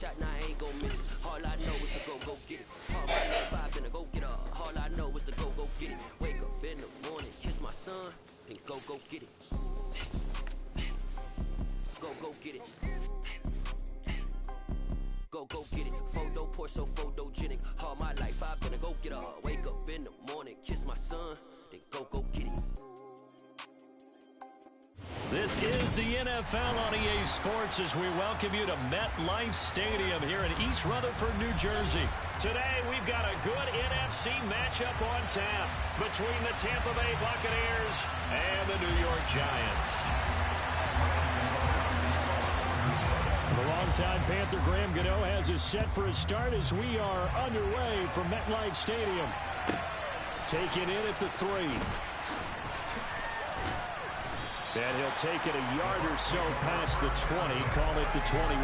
Shot now I ain't gon' miss it. All I know is to go get it. All my life I've been a go get it. All I know is to go get it. Wake up in the morning, kiss my son, then go get it. Go get it. Go get it. Photo poor so photogenic. All my life I've been a go get it. Wake up in the morning, kiss my son, then go get it. This is the NFL on EA Sports as we welcome you to MetLife Stadium here in East Rutherford, New Jersey. Today, we've got a good NFC matchup on tap between the Tampa Bay Buccaneers and the New York Giants. The longtime Panther Graham Gano has us set for a start as we are underway from MetLife Stadium. Taken in at the 3. And he'll take it a yard or so past the 20, call it the 21.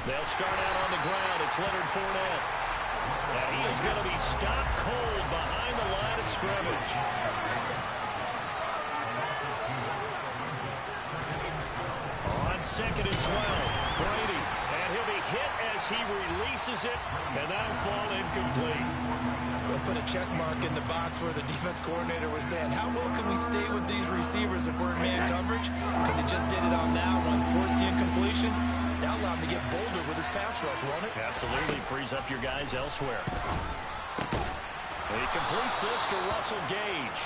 They'll start out on the ground. It's Leonard Fournette. And he is going to be stopped cold behind the line of scrimmage. On 2nd and 12, Brady. And he'll be hit as he releases it, and that'll fall incomplete. They'll put a check mark in the box where the defense coordinator was saying, how well can we stay with these receivers if we're in man coverage? Because he just did it on that one, forced the incompletion. That allowed him to get bolder with his pass rush, won't it? Absolutely, frees up your guys elsewhere. He completes this to Russell Gage.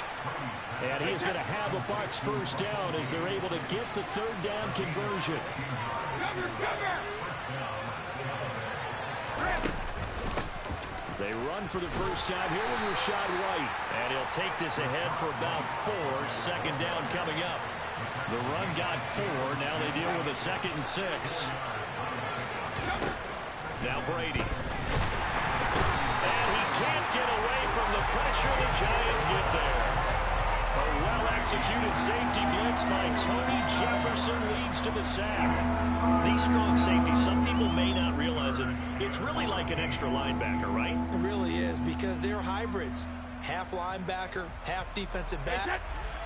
And he is going to have a Bucs first down as they're able to get the 3rd down conversion. Cover! They run for the first time here with Rashad White. And he'll take this ahead for about 4. 2nd down coming up. The run got 4. Now they deal with a 2nd and 6. Now Brady. And he can't get away from the pressure. The Giants get there. A well-executed safety blitz by Tony Jefferson leads to the sack. These strong safeties, some people may not realize it. It's really like an extra linebacker, right? It really is, because they're hybrids. Half linebacker, half defensive back.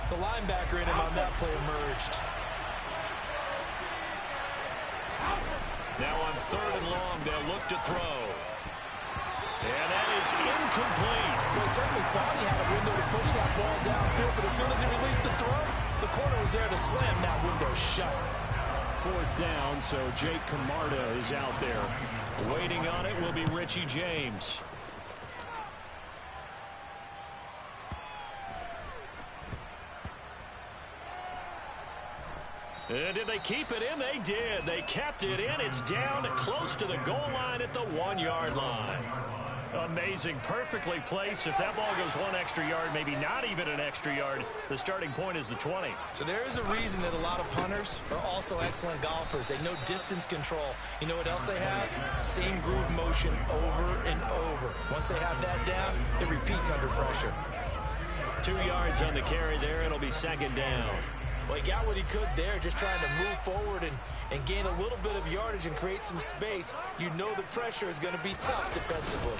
The linebacker in him on that play emerged. Now on 3rd and long, they'll look to throw. And that is incomplete. Well, he certainly thought he had a window to push that ball downfield, but as soon as he released the throw, the corner was there to slam that window shut. 4th down, so Jake Camarda is out there. Waiting on it will be Richie James. And did they keep it in? They did. They kept it in. It's down close to the goal line at the 1-yard line. Amazing. Perfectly placed. If that ball goes 1 extra yard, maybe not even an extra yard, the starting point is the 20. So there is a reason that a lot of punters are also excellent golfers. They know distance control. You know what else they have? Same groove motion over and over. Once they have that down, it repeats under pressure. 2 yards on the carry there. It'll be 2nd down. Well, he got what he could there, just trying to move forward and gain a little bit of yardage and create some space. You know the pressure is going to be tough defensively.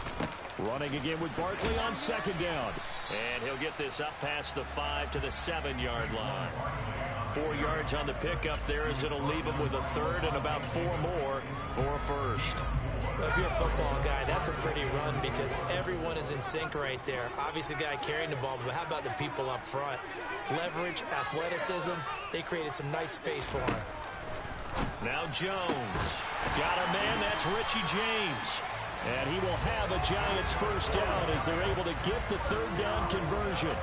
Running again with Barkley on 2nd down. And he'll get this up past the 5 to the 7-yard line. 4 yards on the pickup there as it'll leave him with a 3rd and about 4 more for a 1st. Well, if you're a football guy, that's a pretty run because everyone is in sync right there. Obviously, the guy carrying the ball, but how about the people up front? Leverage, athleticism, they created some nice space for him. Now Jones. Got a man, that's Richie James. And he will have a Giants first down as they're able to get the 3rd down conversion.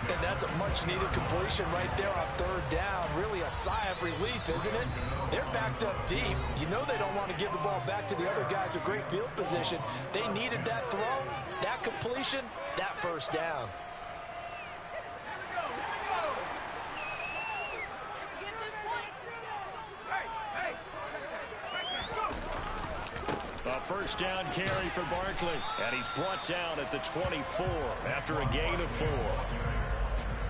And that's a much-needed completion right there on 3rd down. Really a sigh of relief, isn't it? They're backed up deep. You know they don't want to give the ball back to the other guys with great field position. They needed that throw, that completion, that first down. A first down carry for Barkley. And he's brought down at the 24 after a gain of 4.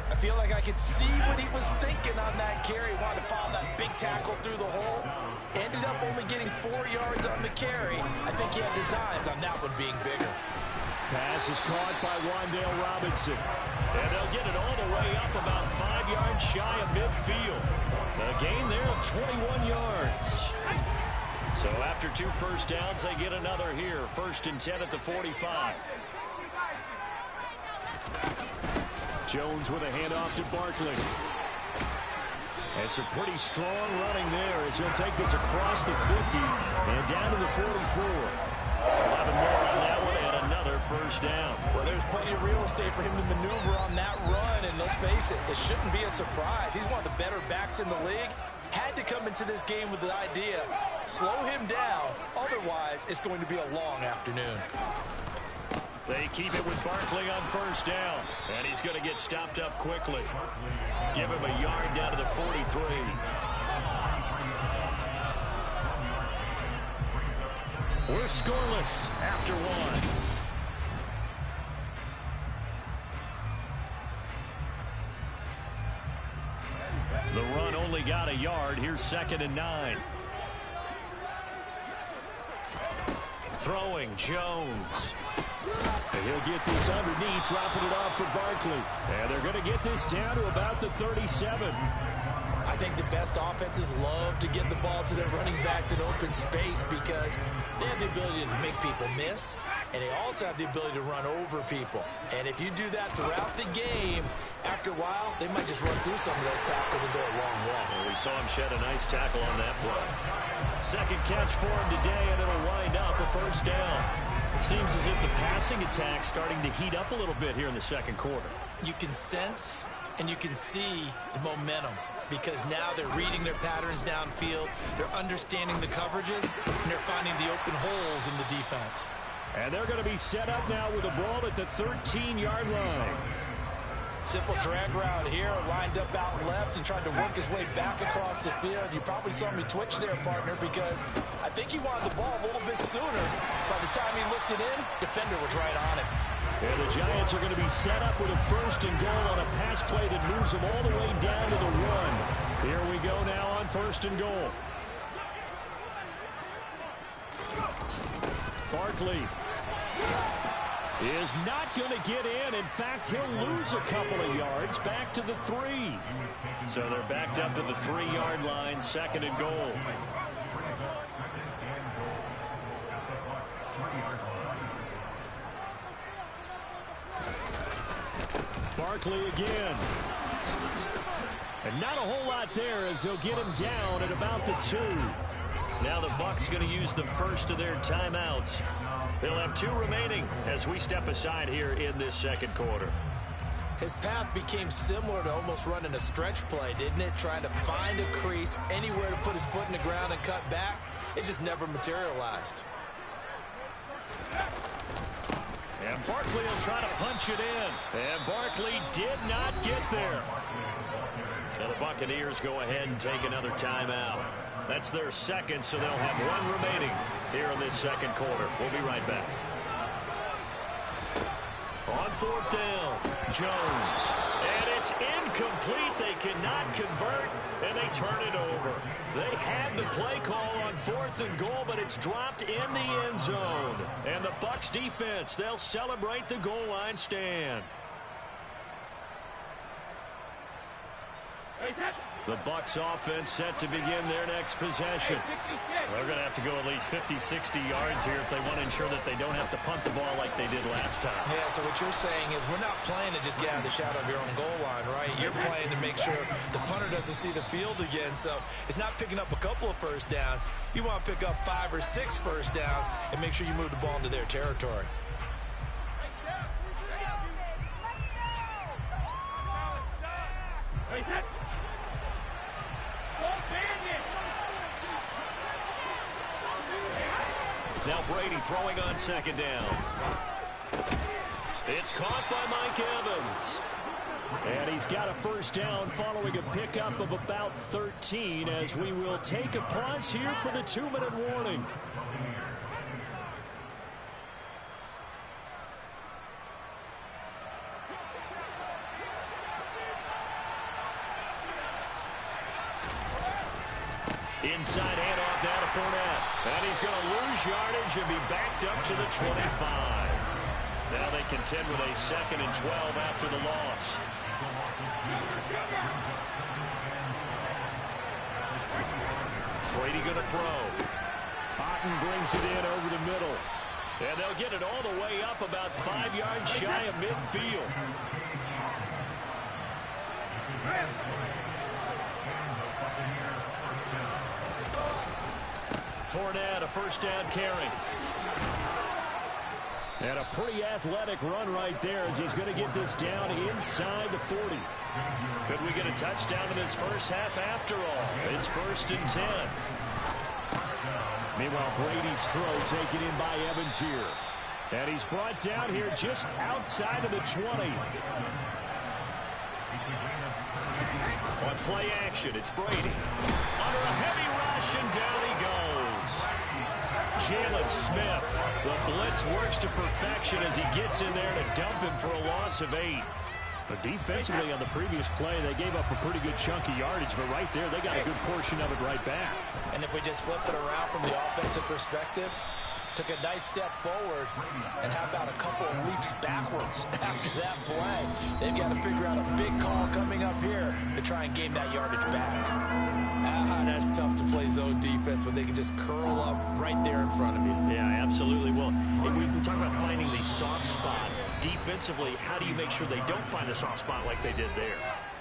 I feel like I could see what he was thinking on that carry. Wanted to follow that big tackle through the hole. Ended up only getting 4 yards on the carry. I think he had designs on that one being bigger. Pass is caught by Wan'Dale Robinson. And they'll get it all the way up about 5 yards shy of midfield. A gain there of 21 yards. So after 2 first downs, they get another here. 1st and 10 at the 45. Jones with a handoff to Barkley. And some pretty strong running there as he'll take this across the 50 and down to the 44. 11 more on that one and another first down. Well, there's plenty of real estate for him to maneuver on that run, and let's face it, it shouldn't be a surprise. He's one of the better backs in the league. Had to come into this game with the idea, slow him down, otherwise it's going to be a long afternoon. They keep it with Barkley on first down, and he's going to get stopped up quickly. Give him a yard down to the 43. We're scoreless after 1. The run only got a yard. Here's 2nd and 9. Throwing Jones. And he'll get this underneath, dropping it off for Barkley. And they're going to get this down to about the 37. I think the best offenses love to get the ball to their running backs in open space because they have the ability to make people miss, and they also have the ability to run over people. And if you do that throughout the game, after a while, they might just run through some of those tackles and go a long way. Well, we saw him shed a nice tackle on that play. 2nd catch for him today, and it'll wind up a first down. It seems as if the passing attack's starting to heat up a little bit here in the 2nd quarter. You can sense and you can see the momentum, because now they're reading their patterns downfield, they're understanding the coverages, and they're finding the open holes in the defense. And they're going to be set up now with the ball at the 13-yard line. Simple drag route here, lined up out left and tried to work his way back across the field. You probably saw me twitch there, partner, because I think he wanted the ball a little bit sooner. By the time he looked it in, defender was right on it. And the Giants are going to be set up with a 1st and goal on a pass play that moves them all the way down to the 1. Here we go now on 1st and goal. Barkley is not going to get in. In fact, he'll lose a couple of yards back to the 3. So they're backed up to the 3-yard line, 2nd and goal. Barkley again. And not a whole lot there as they'll get him down at about the 2. Now the Bucs going to use the first of their timeouts. They'll have 2 remaining as we step aside here in this 2nd quarter. His path became similar to almost running a stretch play, didn't it? Trying to find a crease, anywhere to put his foot in the ground and cut back. It just never materialized. And Barkley will try to punch it in. And Barkley did not get there. Now the Buccaneers go ahead and take another timeout. That's their 2nd, so they'll have 1 remaining here in this 2nd quarter. We'll be right back. On 4th down, Jones. And it's incomplete. They cannot convert, and they turn it over. They had the play call on 4th and goal, but it's dropped in the end zone. And the Bucs defense, they'll celebrate the goal line stand. The Bucs offense set to begin their next possession. They're going to have to go at least 50, 60 yards here if they want to ensure that they don't have to punt the ball like they did last time. Yeah, so what you're saying is we're not playing to just get out of the shadow of your own goal line, right? You're playing to make sure the punter doesn't see the field again. So it's not picking up a couple of first downs. You want to pick up 5 or 6 first downs and make sure you move the ball into their territory. Now Brady throwing on 2nd down. It's caught by Mike Evans. And he's got a first down following a pickup of about 13 as we will take a pause here for the 2-minute warning. Inside handoff down to Fournette. And he's going to lose yardage and be backed up to the 25. Now they contend with a 2nd and 12 after the loss. Brady going to throw. Otten brings it in over the middle. And they'll get it all the way up about 5 yards shy of midfield. Fournette, a first down carry. And a pretty athletic run right there as he's going to get this down inside the 40. Could we get a touchdown in this first half after all? It's 1st and 10. Meanwhile, Brady's throw taken in by Evans here. And he's brought down here just outside of the 20. On play action, it's Brady. Under a heavy rush, and down he goes. Jalen Smith. The blitz works to perfection as he gets in there to dump him for a loss of 8. But defensively on the previous play, they gave up a pretty good chunk of yardage, but right there, they got a good portion of it right back. And if we just flip it around from the offensive perspective, took a nice step forward, and how about a couple of leaps backwards after that play? They've got to figure out a big call coming up here to try and gain that yardage back. That's tough to play zone defense when they can just curl up right there in front of you. Yeah, absolutely. Well, we talk about finding the soft spot. Defensively, how do you make sure they don't find a soft spot like they did there?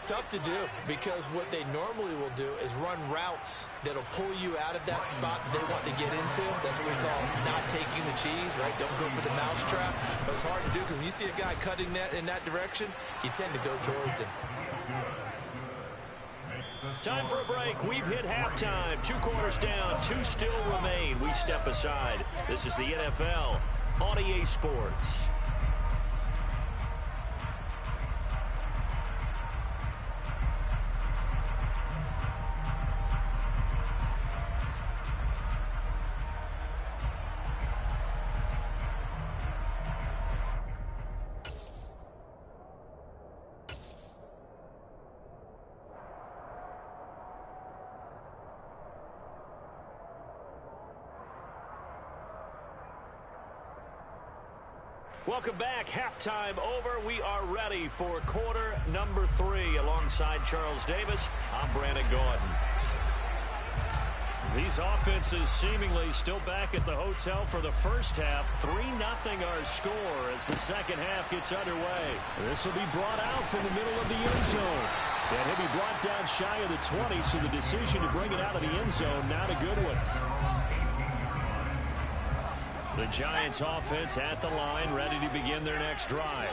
Tough to do, because what they normally will do is run routes that'll pull you out of that spot they want to get into. That's what we call not taking the cheese, right? Don't go for the mousetrap. But it's hard to do because when you see a guy cutting that in that direction, you tend to go towards him. Time for a break. We've hit halftime. 2 quarters down. 2 still remain. We step aside. This is the NFL on EA Sports. Welcome back. Halftime over. We are ready for quarter number 3. Alongside Charles Davis, I'm Brandon Gaudin. These offenses seemingly still back at the hotel for the first half. 3-0 our score as the second half gets underway. This will be brought out from the middle of the end zone. And he'll be brought down shy of the 20, so the decision to bring it out of the end zone, not a good one. The Giants offense at the line, ready to begin their next drive.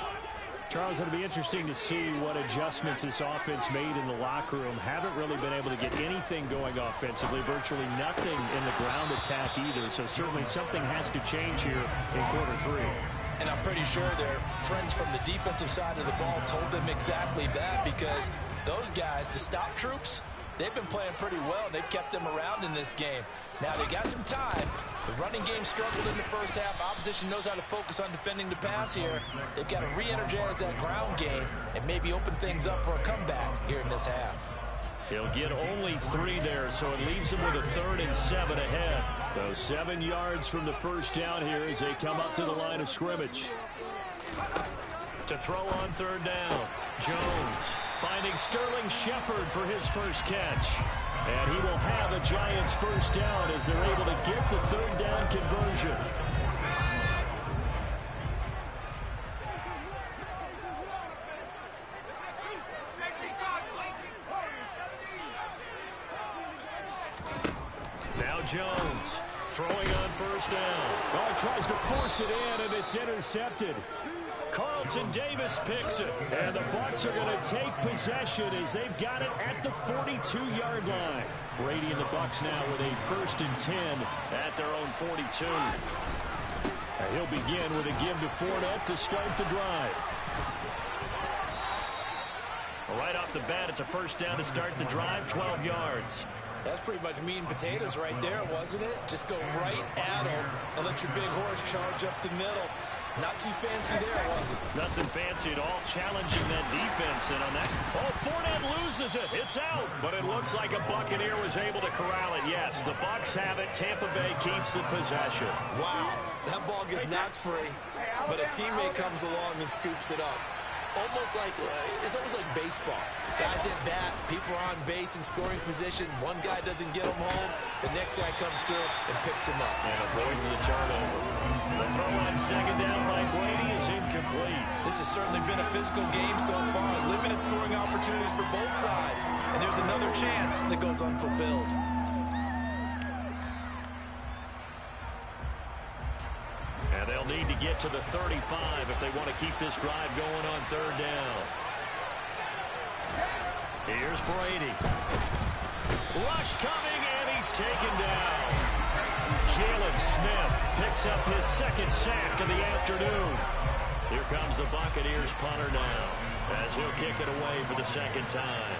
Charles, it'll be interesting to see what adjustments this offense made in the locker room. Haven't really been able to get anything going offensively, virtually nothing in the ground attack either. So certainly something has to change here in quarter 3. And I'm pretty sure their friends from the defensive side of the ball told them exactly that, because those guys, the stop troops, they've been playing pretty well. They've kept them around in this game. Now, they got some time. The running game struggled in the first half. Opposition knows how to focus on defending the pass here. They've got to re-energize that ground game and maybe open things up for a comeback here in this half. He'll get only 3 there, so it leaves him with a 3rd and 7 ahead. So 7 yards from the first down here as they come up to the line of scrimmage. To throw on 3rd down, Jones finding Sterling Shepard for his first catch. And he will have a Giants first down as they're able to get the 3rd down conversion. Now Jones throwing on 1st down. Oh, tries to force it in, and it's intercepted. Carlton Davis picks it, and the Bucs are going to take possession as they've got it at the 42-yard line. Brady and the Bucs now with a 1st and 10 at their own 42. And he'll begin with a give to Fournette to start the drive. Right off the bat, it's a 1st down to start the drive, 12 yards. That's pretty much meat and potatoes right there, wasn't it? Just go right at him and let your big horse charge up the middle. Not too fancy there, was it? Nothing fancy at all, challenging that defense. And on that, oh, Fournette loses it. It's out. But it looks like a Buccaneer was able to corral it. Yes, the Bucs have it. Tampa Bay keeps the possession. Wow, that ball gets knocked free. but a teammate comes along and scoops it up. It's almost like baseball. Guys at bat, people are on base in scoring position. One guy doesn't get him home. The next guy comes through and picks him up. And avoids the turnover. The throw on second down by Brady is incomplete. This has certainly been a physical game so far. Limited scoring opportunities for both sides. And there's another chance that goes unfulfilled. And they'll need to get to the 35 if they want to keep this drive going on third down. Here's Brady. Rush coming, and he's taken down. Jalen Smith picks up his second sack of the afternoon. Here comes the Buccaneers punter now, as he'll kick it away for the second time.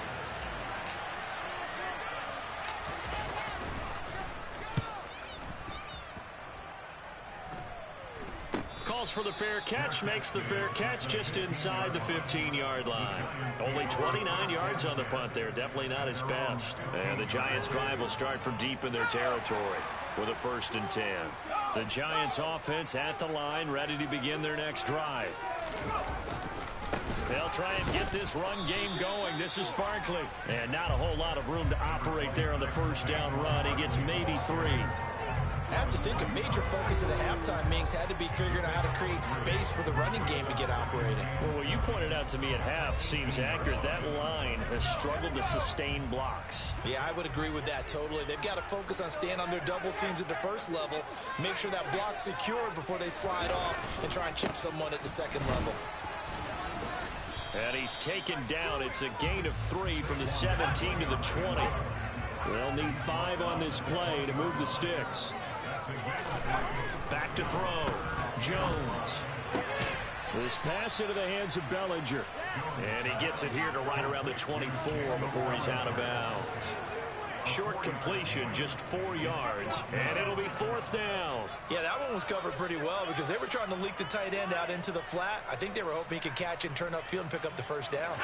Calls for the fair catch, makes the fair catch just inside the 15-yard line. Only 29 yards on the punt there. Definitely not his best. And the Giants' drive will start from deep in their territory with a 1st and 10. The Giants' offense at the line, ready to begin their next drive. They'll try and get this run game going. This is Barkley. And not a whole lot of room to operate there on the first down run. He gets maybe 3. I have to think a major focus of the halftime meetings had to be figuring out how to create space for the running game to get operating. Well, what you pointed out to me at half seems accurate. That line has struggled to sustain blocks. Yeah, I would agree with that totally. They've got to focus on staying on their double teams at the first level, make sure that block's secured before they slide off and try and chip someone at the second level. And he's taken down. It's a gain of 3 from the 17 to the 20. They'll need 5 on this play to move the sticks. Back to throw. Jones. This pass into the hands of Bellinger. And he gets it here to right around the 24 before he's out of bounds. Short completion, just 4 yards, and it'll be 4th down. Yeah, that one was covered pretty well because they were trying to leak the tight end out into the flat. I think they were hoping he could catch and turn upfield and pick up the first down.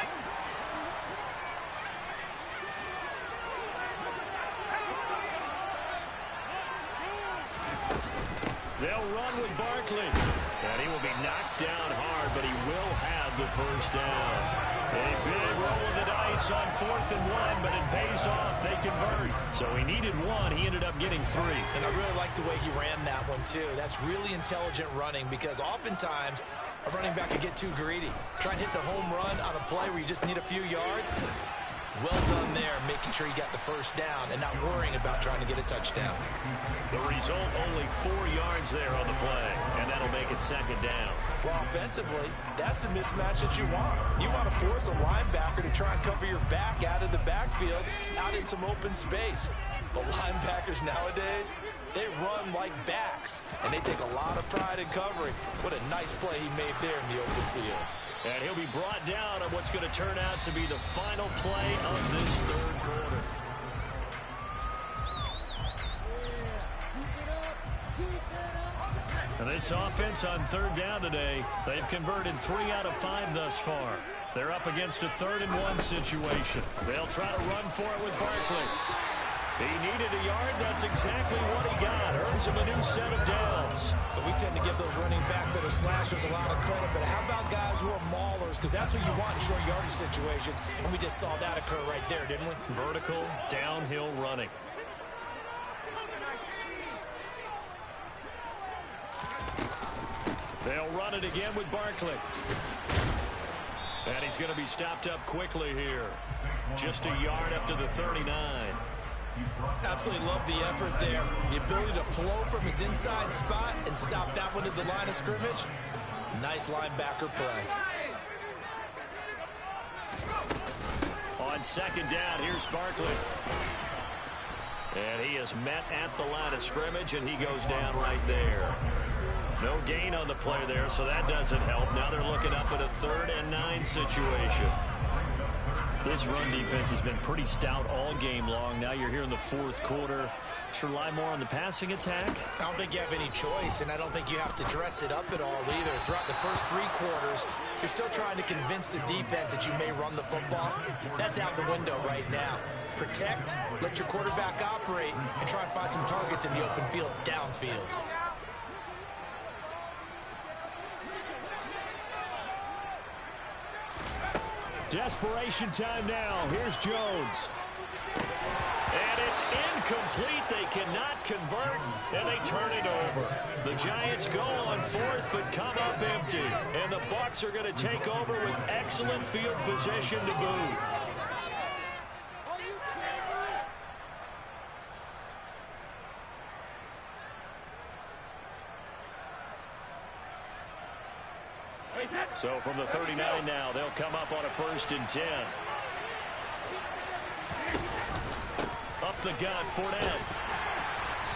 They'll run with Barkley. And he will be knocked down hard, but he will have the first down. A big roll of the dice on 4th and 1, but it pays off. They convert. So he needed 1. He ended up getting 3. And I really like the way he ran that one, too. That's really intelligent running because oftentimes a running back can get too greedy. Try and hit the home run on a play where you just need a few yards. Well done there, making sure he got the first down and not worrying about trying to get a touchdown. The result, only 4 yards there on the play, and that'll make it 2nd down. Well, offensively, that's the mismatch that you want. You want to force a linebacker to try and cover your back out of the backfield, out in some open space. But linebackers nowadays, they run like backs, and they take a lot of pride in covering. What a nice play he made there in the open field. And he'll be brought down on what's going to turn out to be the final play of this 3rd quarter. And this offense on 3rd down today, they've converted 3 out of 5 thus far. They're up against a 3rd and 1 situation. They'll try to run for it with Barkley. He needed a yard. That's exactly what he got. Earns him a new set of downs. But we tend to give those running backs that are slashers a lot of credit. But how about guys who are maulers? Because that's what you want in short yardage situations. And we just saw that occur right there, didn't we? Vertical, downhill running. They'll run it again with Barkley. And he's going to be stopped up quickly here. Just a yard up to the 39. Absolutely love the effort there. The ability to flow from his inside spot and stop that one at the line of scrimmage. Nice linebacker play. On 2nd down, here's Barkley. And he is met at the line of scrimmage, and he goes down right there. No gain on the play there, so that doesn't help. Now they're looking up at a 3rd and 9 situation. This run defense has been pretty stout all game long. Now you're here in the 4th quarter. Should rely more on the passing attack? I don't think you have any choice, and I don't think you have to dress it up at all either. Throughout the first 3 quarters, you're still trying to convince the defense that you may run the football. That's out the window right now. Protect, let your quarterback operate, and try and find some targets in the open field, downfield. Desperation time now. Here's Jones. And it's incomplete. They cannot convert, and they turn it over. The Giants go on fourth, but come up empty. And the Bucs are going to take over with excellent field position to boot. So from the 39 now, they'll come up on a 1st and 10. Up the gut, Fournette.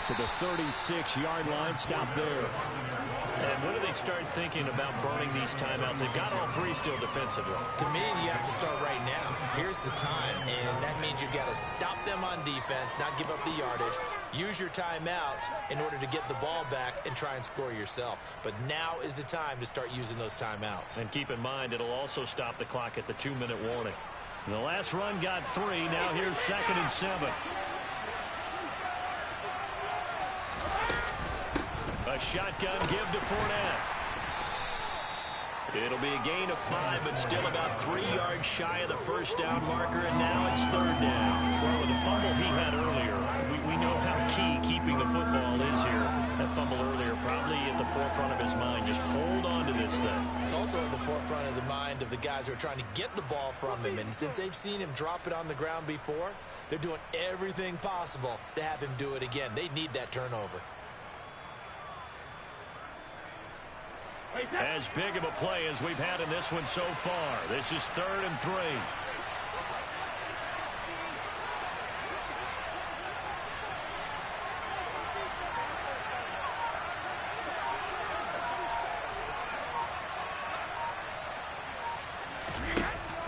To the 36-yard line, stop there. And when do they start thinking about burning these timeouts? They've got all 3 still defensively. To me, you have to start right now. Here's the time, and that means you've got to stop them on defense, not give up the yardage. Use your timeouts in order to get the ball back and try and score yourself. But now is the time to start using those timeouts. And keep in mind, it'll also stop the clock at the 2-minute warning. The last run got 3. Now here's 2nd and 7. A shotgun give to Fournette. It'll be a gain of 5, but still about 3 yards shy of the first down marker, and now it's 3rd down. Well, with the fumble he had earlier, we know how key keeping the football is here. That fumble earlier probably at the forefront of his mind. Just hold on to this thing. It's also at the forefront of the mind of the guys who are trying to get the ball from him, and since they've seen him drop it on the ground before, they're doing everything possible to have him do it again. They need that turnover. As big of a play as we've had in this one so far. This is 3rd and 3.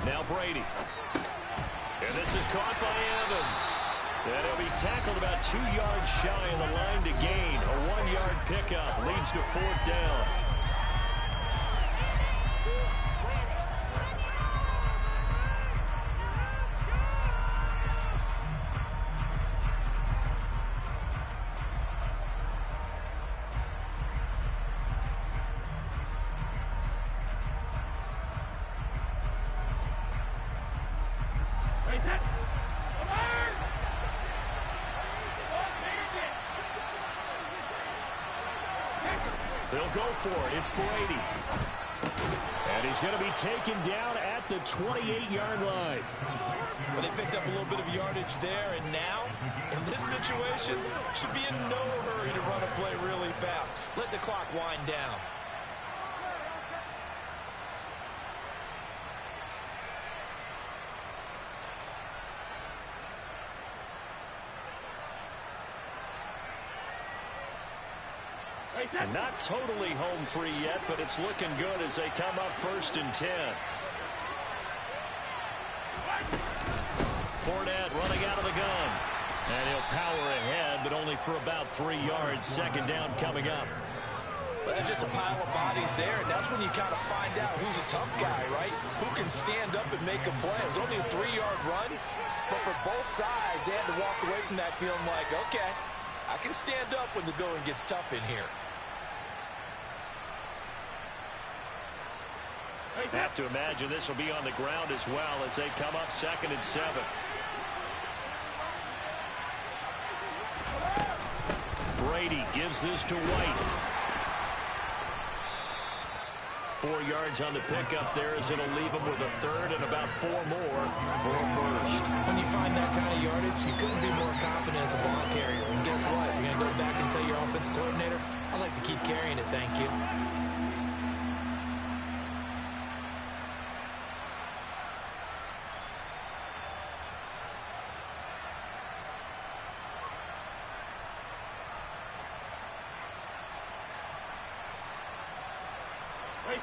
Now Brady. And this is caught by Evans. And he'll be tackled about 2 yards shy of the line to gain. A 1-yard pickup leads to 4th down. They'll go for it. It's Brady. And he's going to be taken down at the 28-yard line. Well, they picked up a little bit of yardage there, and now, in this situation, should be in no hurry to run a play really fast. Let the clock wind down. And not totally home free yet, but it's looking good as they come up 1st and 10. Fournette running out of the gun. And he'll power ahead, but only for about 3 yards. 2nd down coming up. Well, there's just a pile of bodies there, and that's when you kind of find out who's a tough guy, right? Who can stand up and make a play. It was only a 3-yard run, but for both sides, they had to walk away from that feeling like, okay, I can stand up when the going gets tough in here. Have to imagine this will be on the ground as well as they come up 2nd and 7. Brady gives this to White. 4 yards on the pickup there as it'll leave him with a 3rd and about 4 more for a 1st. When you find that kind of yardage, you couldn't be more confident as a ball carrier. And guess what? You're going to go back and tell your offensive coordinator, I'd like to keep carrying it, thank you.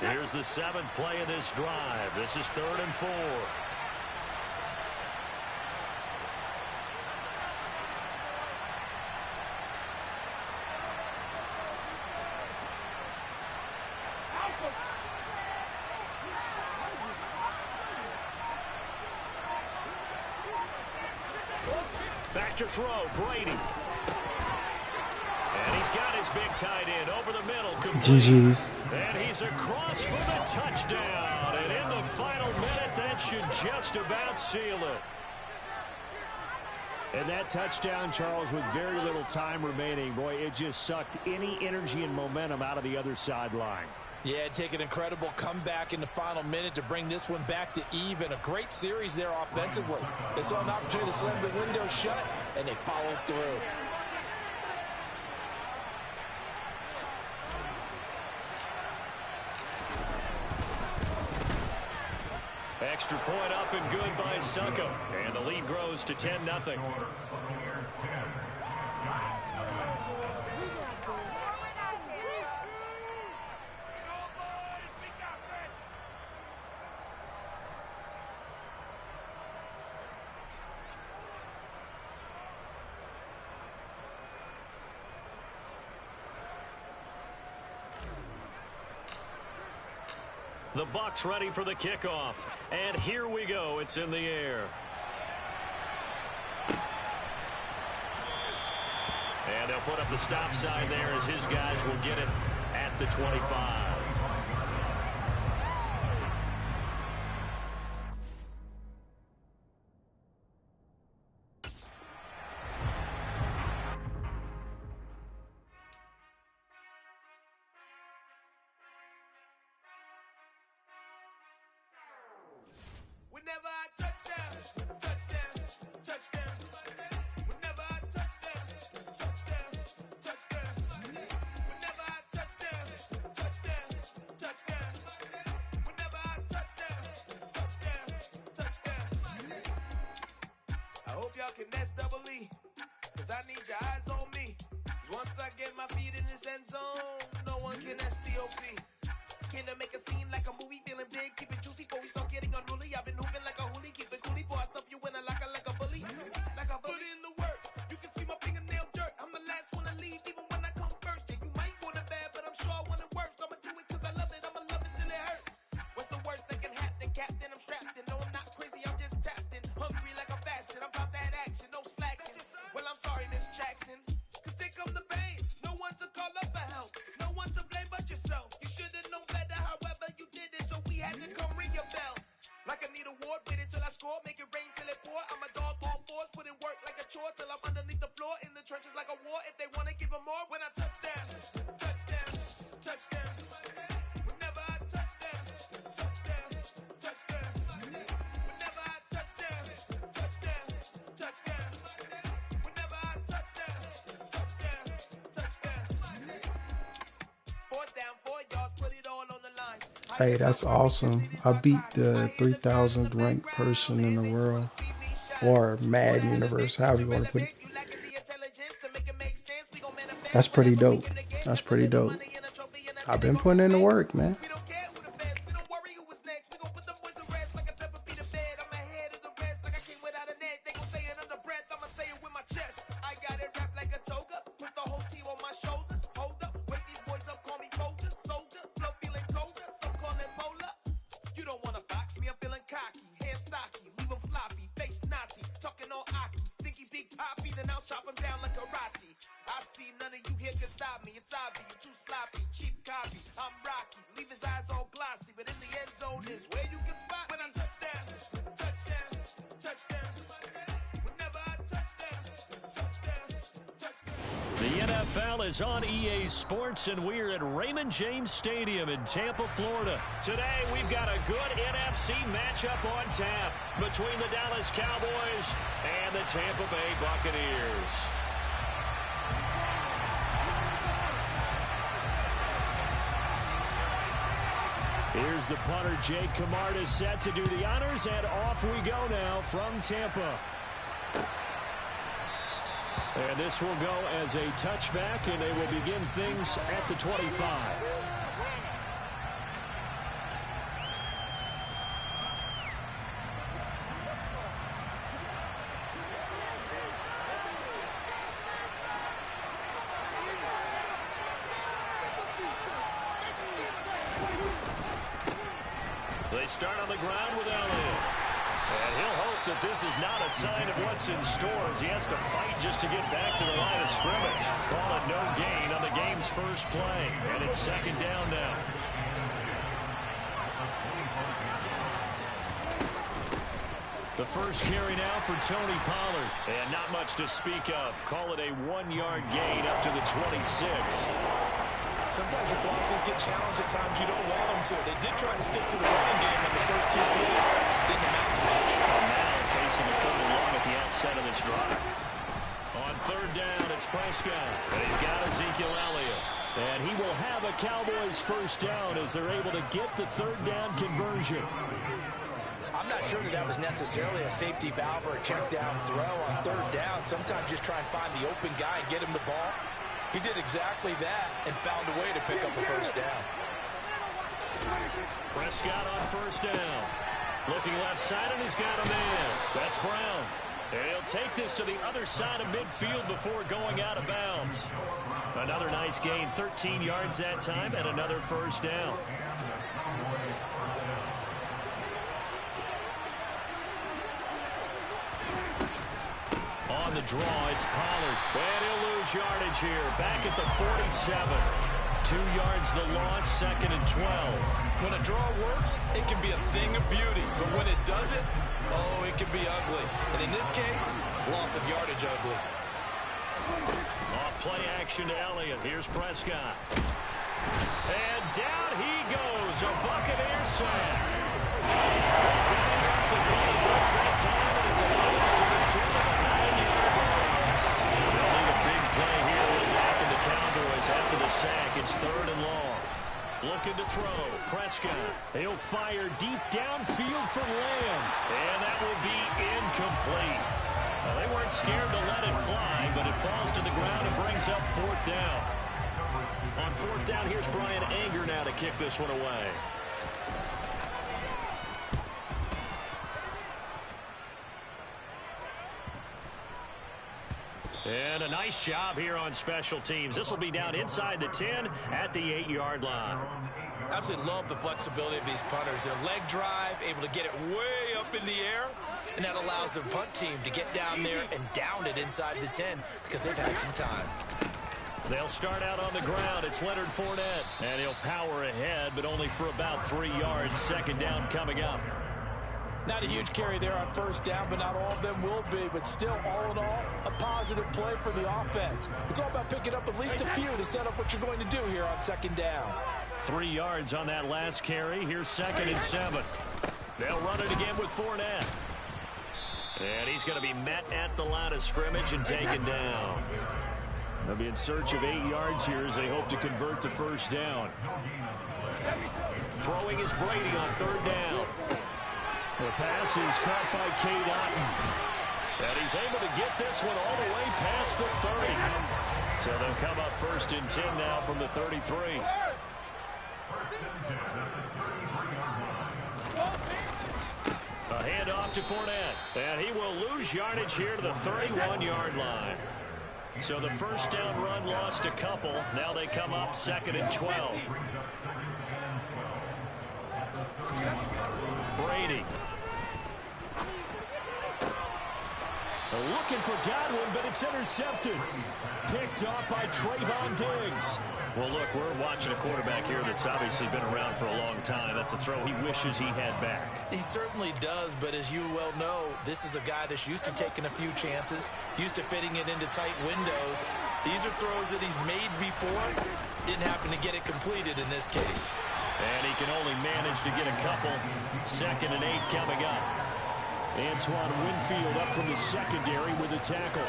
Here's the 7th play of this drive. This is 3rd and 4. Back to throw, Brady. And he's got his big tight end over the middle. GG's. And he's across for the touchdown. And in the final minute, that That should just about seal it. And that touchdown, Charles, with very little time remaining, boy, it just sucked any energy and momentum out of the other sideline. Yeah, take an incredible comeback in the final minute to bring this one back to even. A great series there offensively. They saw an opportunity to slam the window shut, and they followed through. Extra point up and good by Succop. And the lead grows to 10-0. The Bucs ready for the kickoff. And here we go. It's in the air. And they'll put up the stop sign there as his guys will get it at the 25. Whenever I touchdown, touchdown, touchdown. Whenever I touchdown, touchdown, touchdown. Whenever I touchdown, touchdown, touchdown. Whenever I touchdown, touchdown, touchdown. I hope y'all can double E, cause I need your eyes on me. Once I get my feet in this end zone, no one can STOP. Can I make a scene like a movie, feeling big, keep it juicy before we start getting unruly. I've been hooping like a hoolie, keep it coolie before I stuff you in a locker like a bully. Like a bully. Put in the work, you can see my fingernail dirt. I'm the last one to leave, even when I come first. Yeah, you might want it bad, but I'm sure I want it worse. I'ma do it cause I love it, I'ma love it till it hurts. What's the worst that can happen, Captain? I'm strapped in, no I'm not crazy, I'm just tapped in. Hungry like I'm fasting, I'm about that action, no slacking. Well, I'm sorry, Miss Jackson, cause here come the pain. No one to call up for help, no one to blame but yourself. You should've known better, however you did it, so we had to come ring your bell. Like I need a award, wait until I score, make it rain till it pour. I'm a dog on fours, put in work like a chore till I'm underneath the floor, in the trenches like a war. If they wanna give them more, when I touchdown, touchdown, touchdown. Whenever I touchdown, touchdown, touchdown. Whenever I touchdown, touchdown, touchdown. Whenever I touchdown, touchdown, touchdown. 4th down, 4 yards, put it all on the line. Hey, that's awesome. I beat the 3,000th ranked person in the world, or Madden universe, however you want to put it. That's pretty dope. That's pretty dope. I've been putting in the work, man. NFL is on EA Sports, and we're at Raymond James Stadium in Tampa, Florida. Today, we've got a good NFC matchup on tap between the Dallas Cowboys and the Tampa Bay Buccaneers. Here's the punter, Jake Camarda, set to do the honors, and off we go now from Tampa. And this will go as a touchback, and they will begin things at the 25. They start on the ground with Elliott. And he'll hope that this is not a sign of what's in store as he has to fight just to get back to the line of scrimmage. Call it no gain on the game's first play. And it's 2nd down now. The first carry now for Tony Pollard. And not much to speak of. Call it a 1-yard gain up to the 26. Sometimes your philosophies get challenged at times you don't want them to. They did try to stick to the running game on the first 2 plays. Didn't amount to much. And now facing the 3rd and long at the outset of this drive. On 3rd down, it's Prescott. And he's got Ezekiel Elliott. And he will have a Cowboys first down as they're able to get the 3rd down conversion. I'm not sure that was necessarily a safety valve or a check down throw on 3rd down. Sometimes just try and find the open guy and get him the ball. He did exactly that and found a way to pick up a first down. Prescott on 1st down. Looking left side, and he's got a man. That's Brown. And he'll take this to the other side of midfield before going out of bounds. Another nice gain, 13 yards that time, and another first down. On the draw, it's Pollard. And he'll lose yardage here. Back at the 47. 2 yards the loss, 2nd and 12. When a draw works, it can be a thing of beauty. But when it doesn't, oh, it can be ugly. And in this case, loss of yardage ugly. Off play action to Elliott. Here's Prescott. And down he goes. A Buccaneer sack. Down off the goal. Breaks that time, and it delivers to the 2 of a 9-yard loss. They'll need a big play here with Dak and the Cowboys after the sack. It's 3rd and long. Looking to throw. Prescott. He'll fire deep downfield for Lamb. And that will be incomplete. Well, they weren't scared to let it fly, but it falls to the ground and brings up 4th down. On 4th down, here's Brian Anger now to kick this one away. And a nice job here on special teams. This will be down inside the 10 at the 8-yard line. Absolutely love the flexibility of these punters. Their leg drive, able to get it way up in the air, and that allows the punt team to get down there and down it inside the 10 because they've had some time. They'll start out on the ground. It's Leonard Fournette, and he'll power ahead, but only for about 3 yards. 2nd down coming up. Not a huge carry there on 1st down, but not all of them will be. But still, all in all, a positive play for the offense. It's all about picking up at least a few to set up what you're going to do here on 2nd down. 3 yards on that last carry. Here's 2nd and 7. They'll run it again with Fournette. And he's going to be met at the line of scrimmage and taken down. They'll be in search of 8 yards here as they hope to convert the 1st down. Throwing is Brady on 3rd down. The pass is caught by Cade Otton. And he's able to get this one all the way past the 30. So they'll come up 1st and 10 now from the 33. A handoff to Fournette. And he will lose yardage here to the 31-yard line. So the 1st down run lost a couple. Now they come up 2nd and 12. Brady. Looking for Godwin, but it's intercepted. Picked off by Trayvon Diggs. Well, look, we're watching a quarterback here that's obviously been around for a long time. That's a throw he wishes he had back. He certainly does, but as you well know, this is a guy that's used to taking a few chances, used to fitting it into tight windows. These are throws that he's made before. Didn't happen to get it completed in this case. And he can only manage to get a couple. 2nd and 8 coming up. Antoine Winfield up from the secondary with a tackle.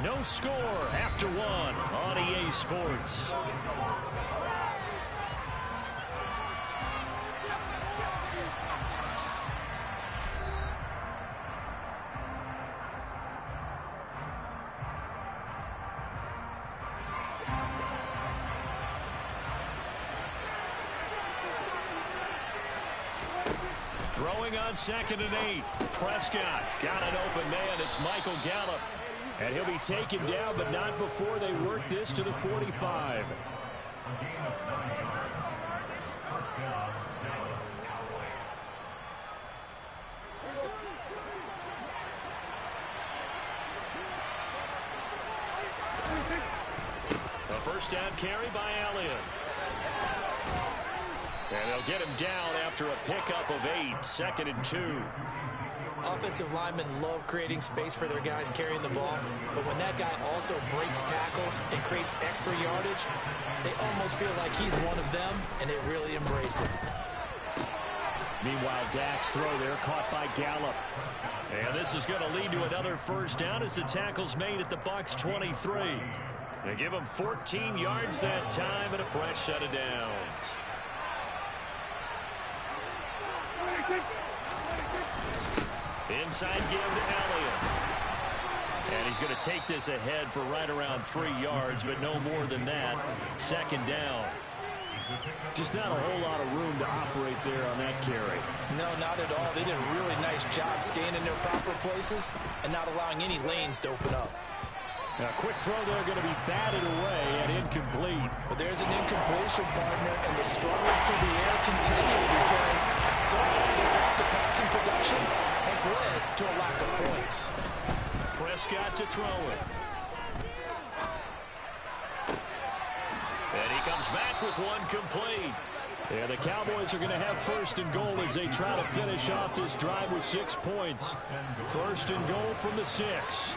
No score after 1 on EA Sports. Throwing on 2nd and 8. Prescott got an open man. It's Michael Gallup. And he'll be taken down, but not before they work this to the 45. A 1st down carry by Elliott. And they'll get him down after a pickup of 8, 2nd and 2. Offensive linemen love creating space for their guys carrying the ball, but when that guy also breaks tackles and creates extra yardage, they almost feel like he's one of them, and they really embrace it. Meanwhile, Dak's throw there caught by Gallup. And this is going to lead to another first down as the tackle's made at the Bucs 23. They give him 14 yards that time and a fresh set of downs. Inside give to Elliott. And he's going to take this ahead for right around 3 yards, but no more than that. 2nd down. Just not a whole lot of room to operate there on that carry. No, not at all. They did a really nice job staying in their proper places and not allowing any lanes to open up. Now, a quick throw there going to be batted away and incomplete. But there's an incompletion, partner, and the struggles through the air continue because so far their lack of passing production has led to a lack of points. Prescott to throw it. And he comes back with one complete. And the Cowboys are going to have 1st and goal as they try to finish off this drive with 6 points. 1st and goal from the 6.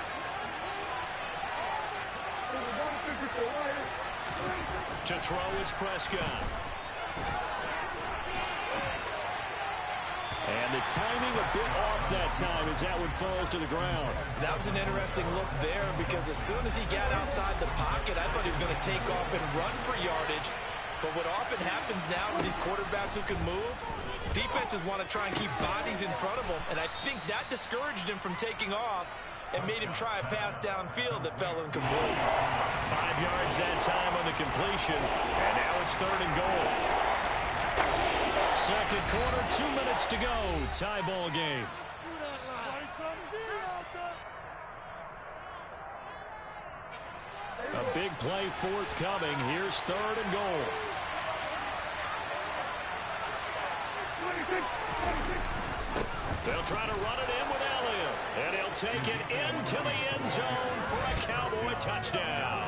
To throw is Prescott. And the timing a bit off that time as that one falls to the ground. That was an interesting look there because as soon as he got outside the pocket, I thought he was going to take off and run for yardage. But what often happens now with these quarterbacks who can move, defenses want to try and keep bodies in front of them. And I think that discouraged him from taking off and made him try a pass downfield that fell incomplete. 5 yards that time on the completion. And now it's 3rd and goal. 2nd quarter, 2 minutes to go. Tie ball game. A big play forthcoming. Here's 3rd and goal. They'll try to run it in with Elliott. And he'll take it into the end zone for a Cowboy touchdown.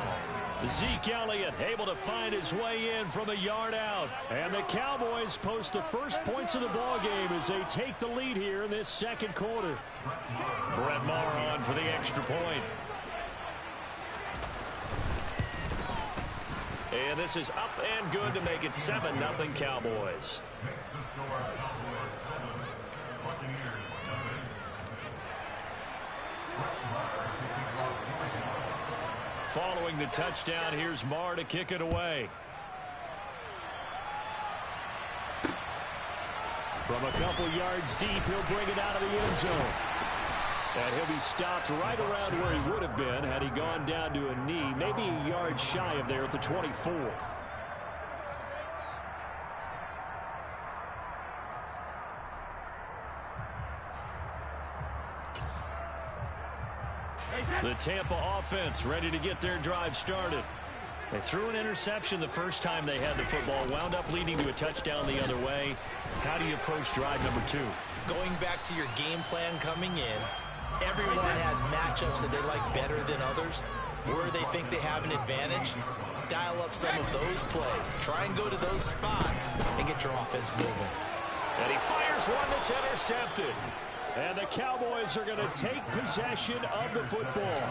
Zeke Elliott able to find his way in from a yard out. And the Cowboys post the first points of the ball game as they take the lead here in this 2nd quarter. Brett Maher on for the extra point. And this is up and good to make it 7-0 Cowboys. Following the touchdown, here's Maher to kick it away. From a couple yards deep, he'll bring it out of the end zone. And he'll be stopped right around where he would have been had he gone down to a knee, maybe a yard shy of there at the 24. The Tampa offense ready to get their drive started. They threw an interception the first time they had the football, wound up leading to a touchdown the other way. How do you approach drive number 2? Going back to your game plan coming in, everyone has matchups that they like better than others. Where they think they have an advantage, dial up some of those plays. Try and go to those spots and get your offense moving. And he fires one that's intercepted. And the Cowboys are going to take possession of the football.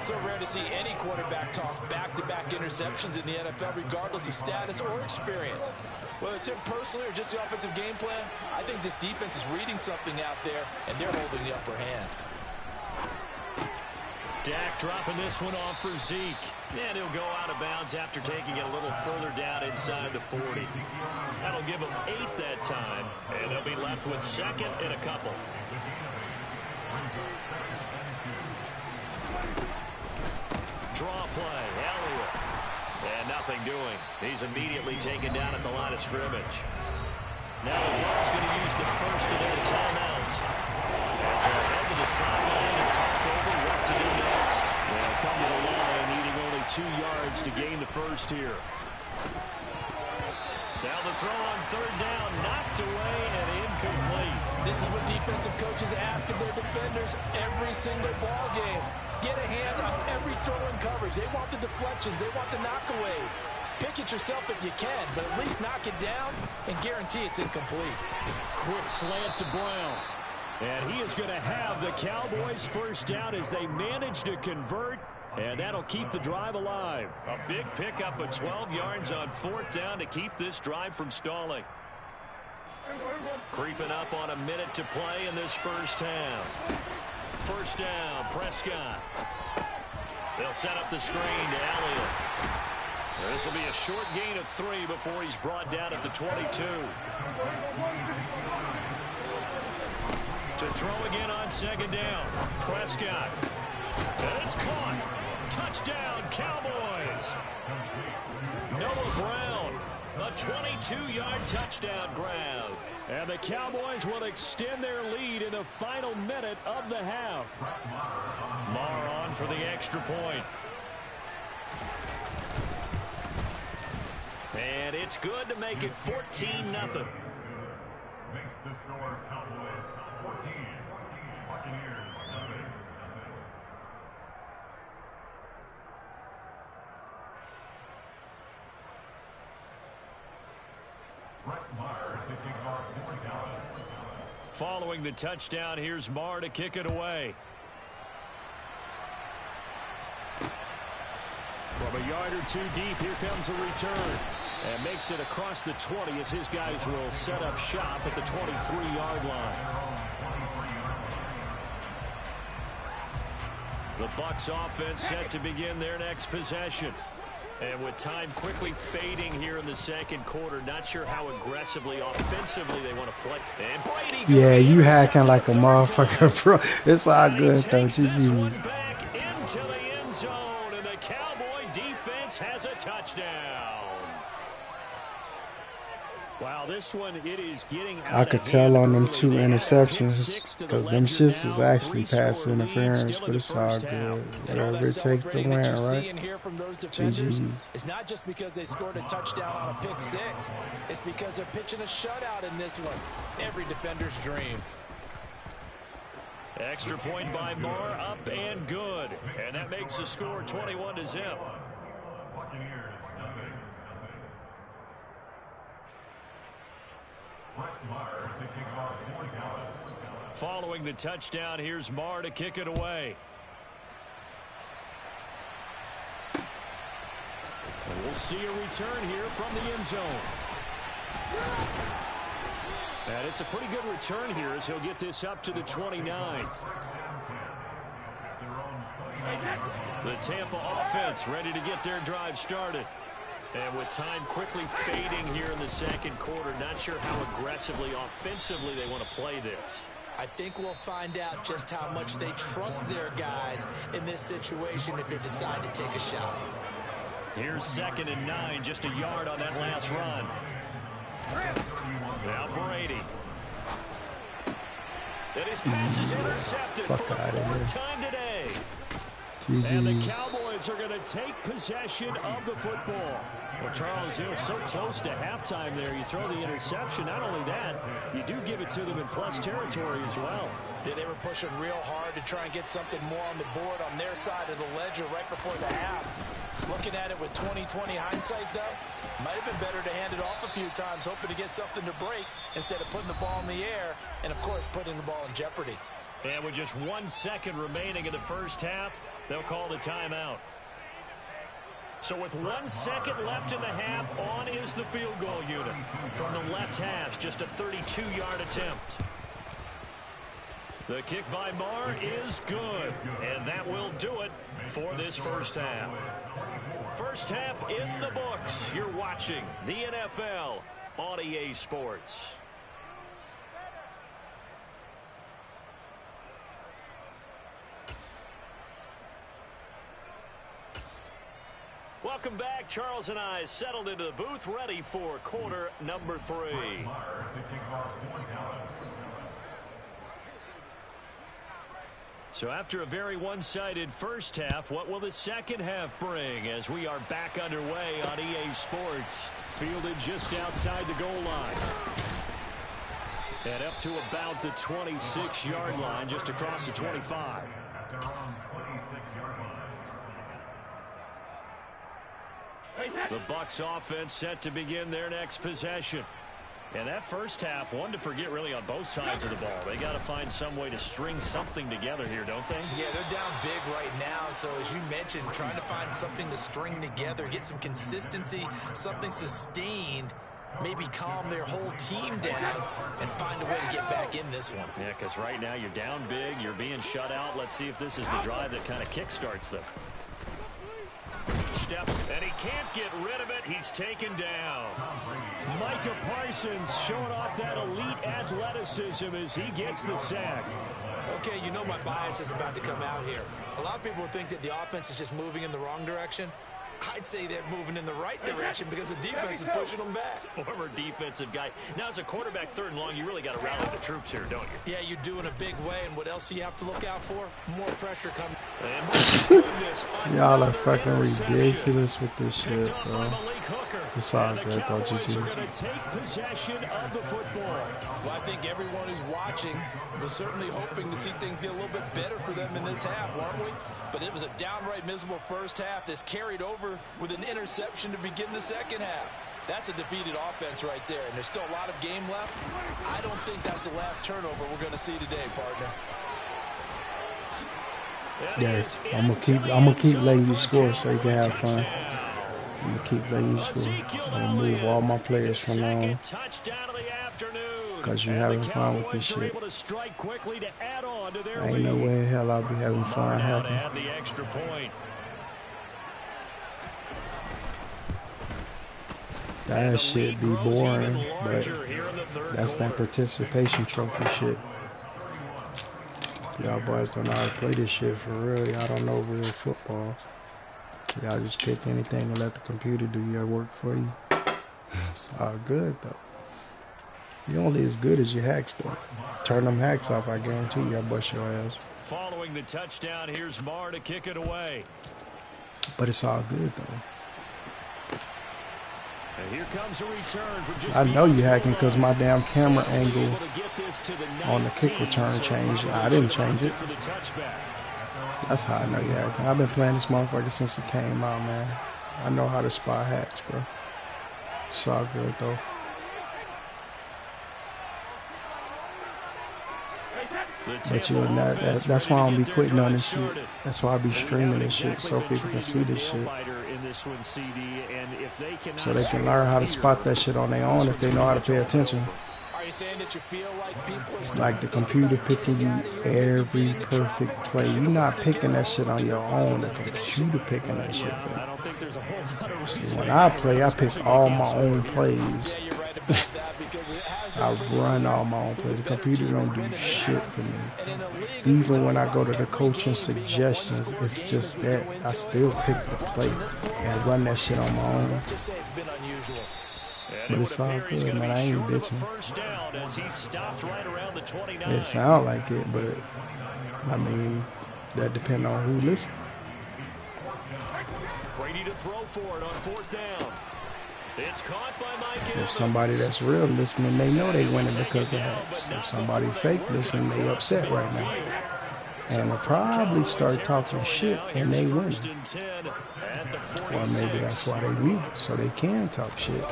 So rare to see any quarterback toss back-to-back interceptions in the NFL, regardless of status or experience. Whether it's him personally or just the offensive game plan, I think this defense is reading something out there, and they're holding the upper hand. Dak dropping this one off for Zeke. And he'll go out of bounds after taking it a little further down inside the 40. That'll give him 8 that time, and they'll be left with 2nd and a couple. Draw play, Elliott. And nothing doing. He's immediately taken down at the line of scrimmage. Now the Bucs going to use the first of their timeouts as they'll head to the sideline and talk over what to do next. They'll come to the line needing only 2 yards to gain the first here. Now the throw on 3rd down, knocked away and incomplete. This is what defensive coaches ask of their defenders every single ball game. Get a hand on every throw in coverage. They want the deflections. They want the knockaways. pick it yourself if you can, but at least knock it down and guarantee it's incomplete. Quick slant to Brown. And he is going to have the Cowboys first down as they manage to convert. And that'll keep the drive alive. A big pickup of 12 yards on 4th down to keep this drive from stalling. Creeping up on a minute to play in this first half. First down, Prescott. They'll set up the screen to Elliott. This will be a short gain of 3 before he's brought down at the 22. To throw again on 2nd down. Prescott. And it's caught. Touchdown, Cowboys. Noah Brown. A 22-yard touchdown grab. And the Cowboys will extend their lead in the final minute of the half. Maher on for the extra point. And it's good to make it 14-0. Makes the score Cowboys 14. Buccaneers nothing. Following the touchdown, here's Maher to kick it away. From a yard or 2 deep, here comes a return. And makes it across the 20 as his guys will set up shop at the 23-yard line. The Bucs offense set to begin their next possession. And with time quickly fading here in the second quarter, not sure how aggressively, offensively they want to play. And Brady, yeah, you hacking like a motherfucker, bro. It's all good, though. GG's. Back into the end zone, and the Cowboy defense has a touchdown. Wow, this one, it is getting out I could tell on them 2 interceptions because them shits was actually pass interference, but it's all good. Whatever it takes to win, right? GG. It's not just because they scored a touchdown on a pick 6. It's because they're pitching a shutout in this one. Every defender's dream. Extra point by Maher, up and good. And that makes the score 21-0. Buccaneers nothing. Following the touchdown, here's Maher to kick it away. And we'll see a return here from the end zone. And it's a pretty good return here as he'll get this up to the 29. The Tampa offense ready to get their drive started. And with time quickly fading here in the second quarter, not sure how aggressively, offensively they want to play this. I think we'll find out just how much they trust their guys in this situation if they decide to take a shot. Here's 2nd and 9, just a yard on that last run. Now Brady. And his pass is intercepted for the 4th time today. And the Cowboys are going to take possession of the football. Well, Charles, you know, so close to halftime there. You throw the interception. Not only that, you do give it to them in plus territory as well. Yeah, they were pushing real hard to try and get something more on the board on their side of the ledger right before the half. Looking at it with 20/20 hindsight, though, might have been better to hand it off a few times, hoping to get something to break instead of putting the ball in the air and, of course, putting the ball in jeopardy. And with just 1 second remaining in the first half, they'll call the timeout. So with 1 second left in the half, on is the field goal unit. From the left hash, just a 32-yard attempt. The kick by Maher is good, and that will do it for this first half. First half in the books. You're watching the NFL on EA Sports. Welcome back. Charles and I settled into the booth, ready for quarter number 3. So after a very one-sided first half, what will the second half bring as we are back underway on EA Sports? Fielded just outside the goal line. And up to about the 26-yard line, just across the 25. The Bucs offense set to begin their next possession. And that first half, one to forget really on both sides of the ball. They got to find some way to string something together here, don't they? Yeah, they're down big right now. So as you mentioned, trying to find something to string together, get some consistency, something sustained, maybe calm their whole team down and find a way to get back in this one. Yeah, because right now you're down big, you're being shut out. Let's see if this is the drive that kind of kickstarts them. Steps, and he can't get rid of it. He's taken down. Micah Parsons showing off that elite athleticism as he gets the sack. Okay, you know my bias is about to come out here. A lot of people think that the offense is just moving in the wrong direction. I'd say they're moving in the right direction because the defense is pushing them back. Former defensive guy. Now, as a quarterback, 3rd and long, you really got to rally the troops here, don't you? Yeah, you do in a big way. And what else do you have to look out for? More pressure coming. Y'all are fucking ridiculous with this shit, bro. It's all good, though. GG. Take possession of the football. Well, I think everyone who's watching was certainly hoping to see things get a little bit better for them in this half, weren't we? But it was a downright miserable first half. This carried over with an interception to begin the second half. That's a defeated offense right there, and there's still a lot of game left. I don't think that's the last turnover we're going to see today, partner. Yeah, I'm gonna keep letting you score so you can have fun. I'm gonna keep letting you score. I'm gonna move all my players from now on. Because you're having fun with this shit. Ain't no way in hell I'll be having fun hacking. That shit be boring, but that's that participation trophy shit. Y'all boys don't know how to play this shit for real. Y'all don't know real football. Y'all just pick anything and let the computer do your work for you. It's all good though. You're only as good as your hacks though. Turn them hacks off, I guarantee you I'll bust your ass. Following the touchdown, here's Marr to kick it away. But it's all good though. And here comes a return from just I know you hacking because my damn camera angle on the kick return changed. I didn't change it. That's how I know you hacking. I've been playing this motherfucker since it came out, man. I know how to spot hacks, bro. It's all good though. But you'll not, that's why I don't be quitting on this shit. That's why I be streaming this shit so people can see this shit. So they can learn how to spot that shit on their own if they know how to pay attention. Like the computer picking you every perfect play. You're not picking that shit on your own. The computer picking that shit for you. See, when I play, I pick all my own plays. I run all my own plays. The computer don't do shit for me. Even when I go to the coaching suggestions, it's just that I still pick the play and run that shit on my own. But it's all good, man. I ain't bitching. It sound like it, but I mean, that depends on who listens. Brady to throw for it on 4th down. It's caught by Mike. If somebody that's real listening, they know they winning because of hacks. If somebody fake listening, they upset right now. And they'll probably start talking shit and they win. Or maybe that's why they mute it, so they can talk shit.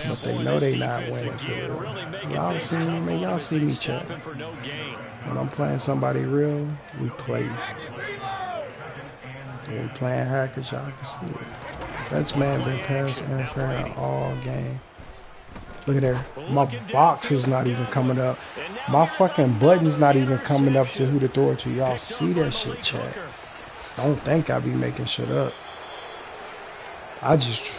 But they know they not winning for real. Y'all see me, man. Y'all see me chat. When I'm playing somebody real, we play. When we playing hackers, y'all can see it. That's man been pass interference all game. Look at there. My box is not even coming up. My fucking button's not even coming up to who to throw it to. Y'all see that shit, chat. Don't think I be making shit up. I just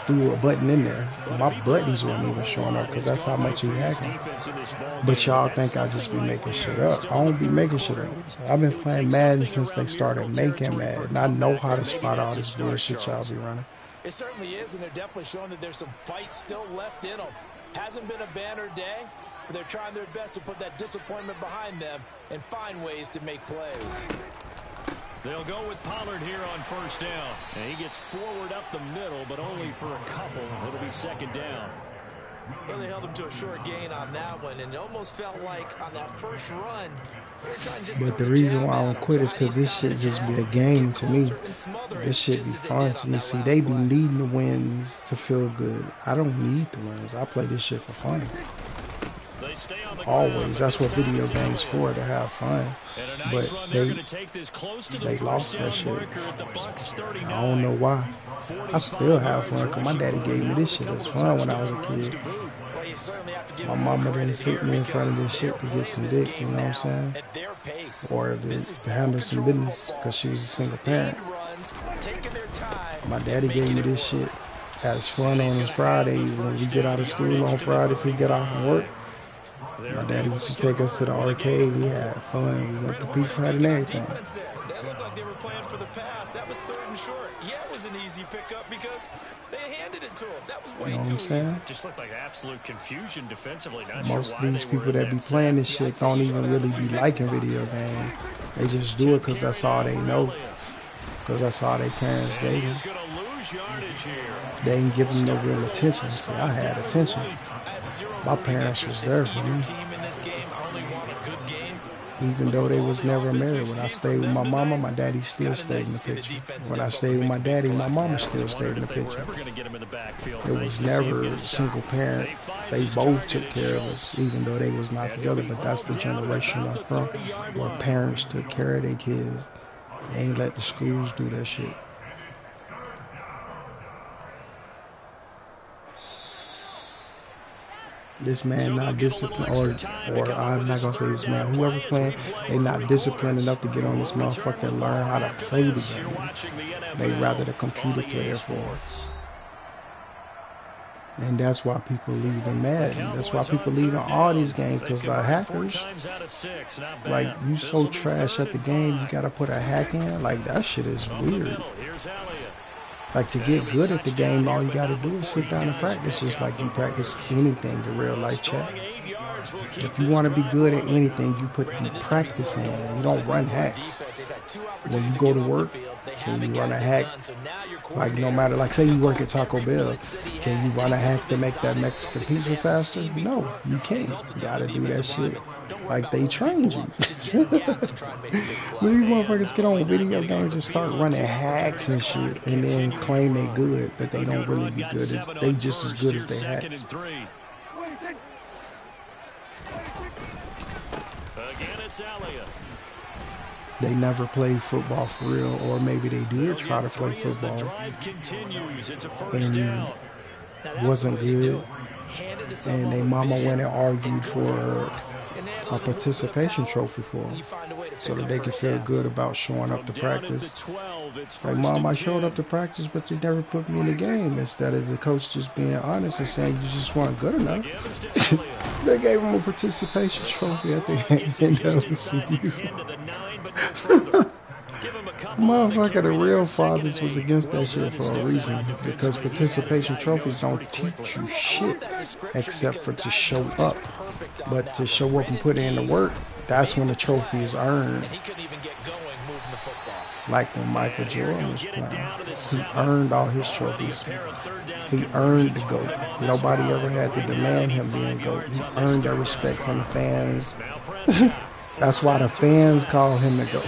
threw a button in there. My buttons weren't even showing up because that's how much you hacking. But y'all think I just be making shit up. I don't be making shit up. I've been playing Madden since they started making Madden. And I know how to spot all this bullshit y'all be running. It certainly is, and they're definitely showing that there's some fight still left in them. Hasn't been a banner day, but they're trying their best to put that disappointment behind them and find ways to make plays. They'll go with Pollard here on 1st down. And he gets forward up the middle, but only for a couple. It'll be 2nd down. Well, they held him to a short gain on that one, and it almost felt like on that first run, they were trying to just But the reason why I don't quit is because this shit just be a game to me. This shit be fun to me. See, they be needing the wins to feel good. I don't need the wins. I play this shit for fun. Always. That's what video games for, to have fun. But they lost that shit. I don't know why. I still have fun because my daddy gave me this shit as fun when I was a kid. My mama didn't sit me in front of this shit to get some dick, you know what I'm saying? Or to handle some business because she was a single parent. My daddy gave me this shit as fun on his Fridays. When we get out of school on Fridays, he get off from work. My daddy used to take us to the arcade. We had fun. We went to Pizza Hut and everything. That looked like they were playing for the pass. That was 3rd and short. Yeah, it was an easy pickup because they handed it to him. That was way too easy. Just looked like absolute confusion defensively. Most of these people that be playing this shit don't even really be liking video games. They just do it because that's all they know. Because that's all their parents gave them. They ain't giving no real attention. See, I had attention. My parents was there for me. Even though they was never married. When I stayed with my mama, my daddy still stayed in the picture. When I stayed with my daddy, my mama still stayed in the picture. It was never a single parent. They both took care of us, even though they was not together. But that's the generation I'm from, where parents took care of their kids. They ain't let the schools do that shit. This man not disciplined, or I'm not gonna say this man, whoever playing, they not disciplined enough to get on this motherfucker and learn how to play the game. They rather the computer player for it. And that's why people leaving mad. And that's why people leaving all these games, because the hackers, like, you so trash at the game, you gotta put a hack in. Like, that shit is weird. Like, to get good at the game, all you gotta do is sit down and practice, just like you practice anything in real life chat. If you want to be good at anything, you put the practice in. You don't run hacks. When you go to work, can you run a hack? Like, no matter, like, say you work at Taco Bell, can you run a hack to make that Mexican pizza faster? No, you can't. You gotta do that shit like they trained you. When these motherfuckers get on video games and start running hacks and shit, and then claim they good, but they don't really be good. They just as good as they hacks. They never played football for real, or maybe they did try to play football and wasn't good, and their mama went and argued for a participation trophy for them so that they could feel good about showing up to practice. Like, Mom, I showed up to practice, but you never put me in the game. Instead of the coach just being honest and saying you just weren't good enough. They gave him a participation trophy at the end of the season. Motherfucker, the real fathers was against that shit for a reason, because participation trophies don't teach you shit except for to show up. But to show up and put in the work, that's when the trophy is earned. Like when Michael Jordan was playing, he earned all his trophies. He earned the GOAT. Nobody ever had to demand him being GOAT. He earned that respect from the fans. That's why the fans call him the GOAT.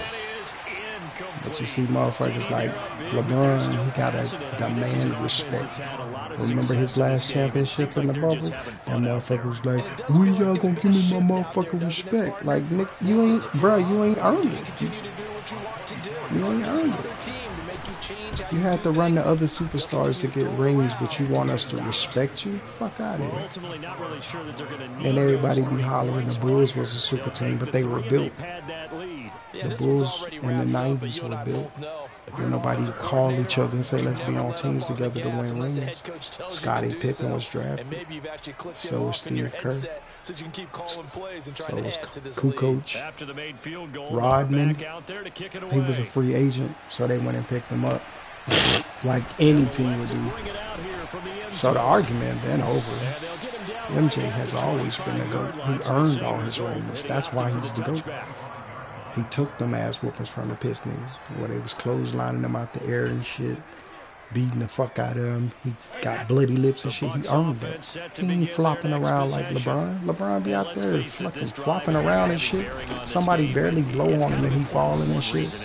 But you see motherfuckers like LeBron, he gotta demand respect. Remember his last championship in the bubble? That motherfucker was like, when y'all gonna give me my motherfucking respect? Like, Nick, you ain't, bro, you ain't earned it. You ain't earned it. You had to run the other superstars to get rings, but you want us to respect you? Fuck out of here. And everybody be hollering the Bulls was a super team, but they were built. The Bulls in the 90s were built. And nobody would call each other and say, let's be on teams together to win rings. Scottie Pippen was drafted. So was Steve Kerr. So was Kukoc. Rodman. He was a free agent, so they went and picked him up. Like any team would do. So the argument been over. MJ has always been the GOAT. He earned all his rings. That's why he's the GOAT. He took them ass whoopings from the Pistons, where they was clotheslining them out the air and shit. beating the fuck out of him. He got bloody lips and shit. He earned that. He ain't flopping around like LeBron. LeBron be out there fucking flopping around and shit. Somebody barely blow on him and he falling and shit.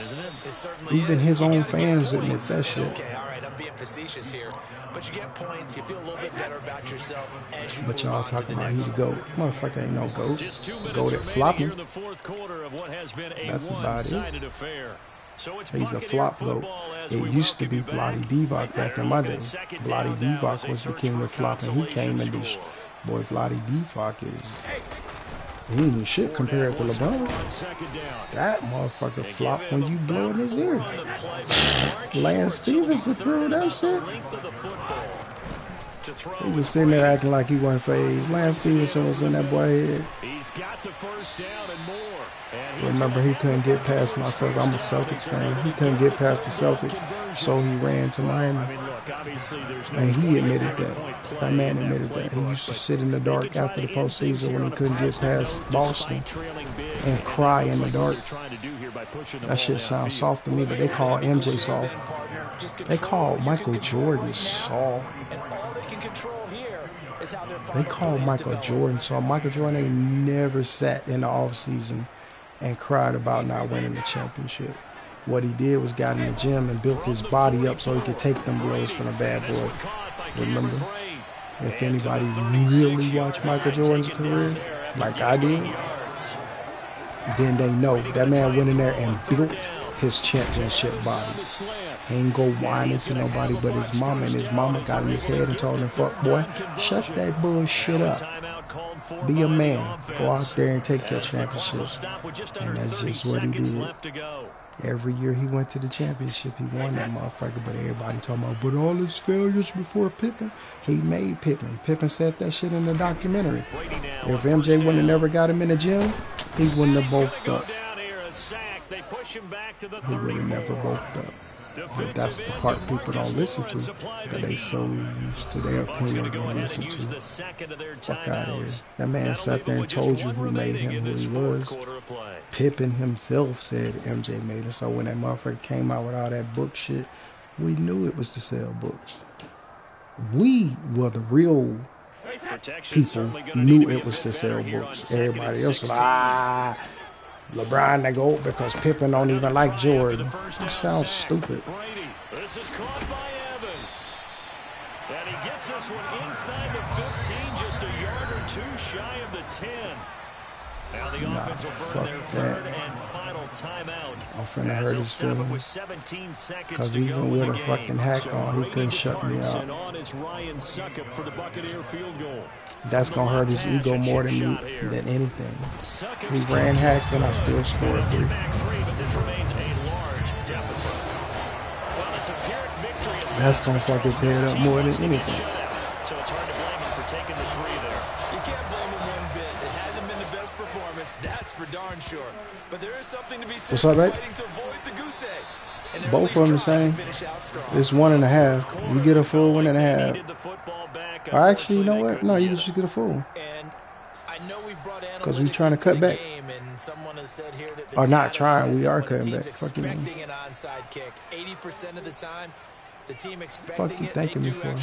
Even his own fans admit that shit. Okay, all right, I'm being facetious here, but you get points. You feel a little bit better about yourself. But y'all talking about he the GOAT. Motherfucker ain't no GOAT. GOAT at flopping. That's about it. He's a flop GOAT. It used to be Vlade Divac back in my day. Vlade Divac was the king of flopping. He came and this boy Vlade Divac is he ain't shit compared to LeBron. That motherfucker flop when you blow in his ear. Lance Stevenson proved that shit. He was sitting there acting like he wasn't phased. Lance Stevenson was in that boy head. Remember, he couldn't get past myself. I'm a Celtics fan. He couldn't get past the Celtics, so he ran to Miami. And he admitted that. That man admitted that. He used to sit in the dark after the postseason when he couldn't get past Boston and cry in the dark. That shit sounds soft to me, but they call MJ soft. They call Michael Jordan soft. They call Michael Jordan soft. Michael Jordan ain't never sat in the offseason and cried about not winning the championship. What he did was got in the gym and built his body up so he could take them blows from the bad boy. Remember? If anybody really watched Michael Jordan's career, like I did, then they know that man went in there and built his championship body. He ain't go whining to nobody but his mama, and his mama got in his head and told him, fuck boy, shut that bullshit up. Be a man. Go out there and take your championship. And that's just what he did. Every year he went to the championship, he won that motherfucker. But everybody talking about, but all his failures before Pippen, he made Pippen. Pippen said that shit in the documentary. If MJ wouldn't have never got him in the gym, he wouldn't have bulked up. He would have never bulked up. But that's the part people don't listen to because they so used to their opinion they don't listen to. Fuck out of here. That man sat there and told you who made him who he was. Pippen himself said MJ made him. So when that motherfucker came out with all that book shit, we knew it was to sell books. We were the real people knew it was to sell books. Everybody else was like, LeBron the GOAT because Pippen don't even like Jordan. It sounds stupid. This is caught by Evans. And he gets this one inside the 15, just a yard or two shy of the 10. Now the offense will burn their third and final timeout. I'm finna hurt his feelings. Because even with a fucking hack on, he couldn't shut me out. That's going to hurt his ego more than anything. He ran hacks and I still scored 3. That's going to fuck his head up more than anything. So it's hard to blame him for taking the 3 there. You can't blame him one bit. It hasn't been the best performance, that's for darn sure. But there is something to be said for fighting to avoid the goose egg. Both of them the same. It's 1.5. You get a full 1.5. Or actually, you know what? No, you just get a full. Because we're trying to cut back. Or not trying, we are cutting back. Fuck you, man. 80% of the time, the team fuck you thanking me for?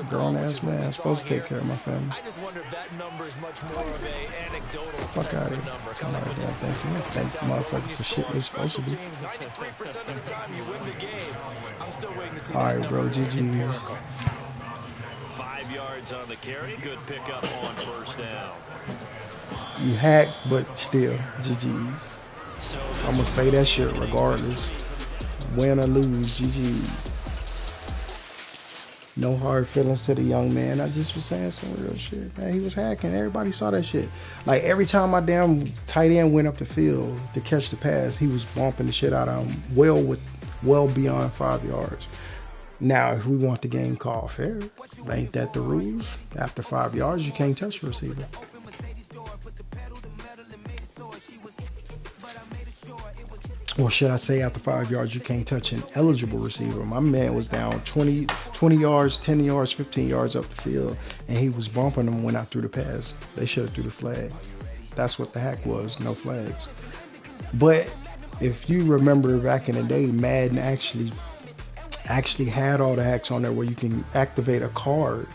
Grown ass man, I'm supposed to take care of my family. I just wonder if that number is much more of a anecdotal fuck out of here. Come on, damn, thank you. Thank the motherfuckers for shit they're supposed to be. 93% of the time you win the game. I'm still waiting to see. Alright, bro, GG. 5 yards on the carry. Good pickup on first down. You hack, but still, GG's. I'm gonna say that shit regardless. Win or lose, GG. No hard feelings to the young man. I just was saying some real shit, man. He was hacking. Everybody saw that shit. Like, every time my damn tight end went up the field to catch the pass, he was bumping the shit out of him well beyond 5 yards. Now, if we want the game called fair, ain't that the rules? After 5 yards, you can't touch the receiver. Or should I say after 5 yards, you can't touch an eligible receiver. My man was down 20 yards, 10 yards, 15 yards up the field, and he was bumping them when I threw the pass. They should have threw the flag. That's what the hack was, no flags. But if you remember back in the day, Madden actually actually had all the hacks on there where you can activate a card.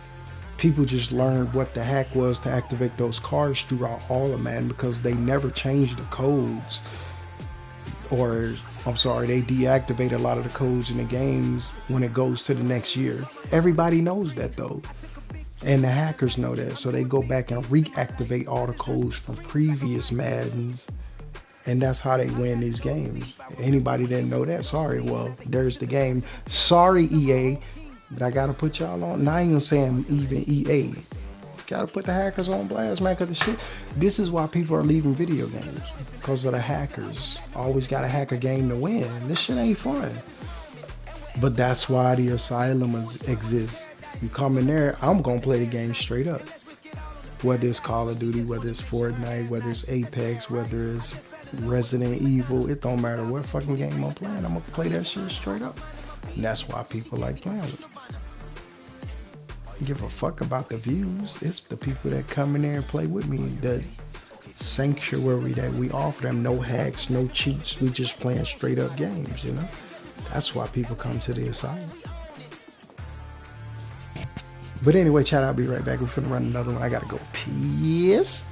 People just learned what the hack was to activate those cards throughout all of Madden because they never changed the codes. Or, I'm sorry, they deactivate a lot of the codes in the games when it goes to the next year. Everybody knows that though. And the hackers know that. So they go back and reactivate all the codes from previous Maddens. And that's how they win these games. Anybody didn't know that? Sorry, well, there's the game. Sorry, EA. But I gotta put y'all on. Not even saying even EA. Gotta put the hackers on blast, man, cause the shit. This is why people are leaving video games. Because of the hackers. Always gotta hack a game to win. This shit ain't fun. But that's why the asylum exists. You come in there, I'm gonna play the game straight up. Whether it's Call of Duty, whether it's Fortnite, whether it's Apex, whether it's Resident Evil, it don't matter what fucking game I'm playing, I'm gonna play that shit straight up. And that's why people like playing it. Give a fuck about the views. It's the people that come in there and play with me. The sanctuary that we offer them. No hacks, no cheats. We just playing straight up games, you know? That's why people come to the asylum. But anyway, chat, I'll be right back. We're finna run another one. I gotta go piss.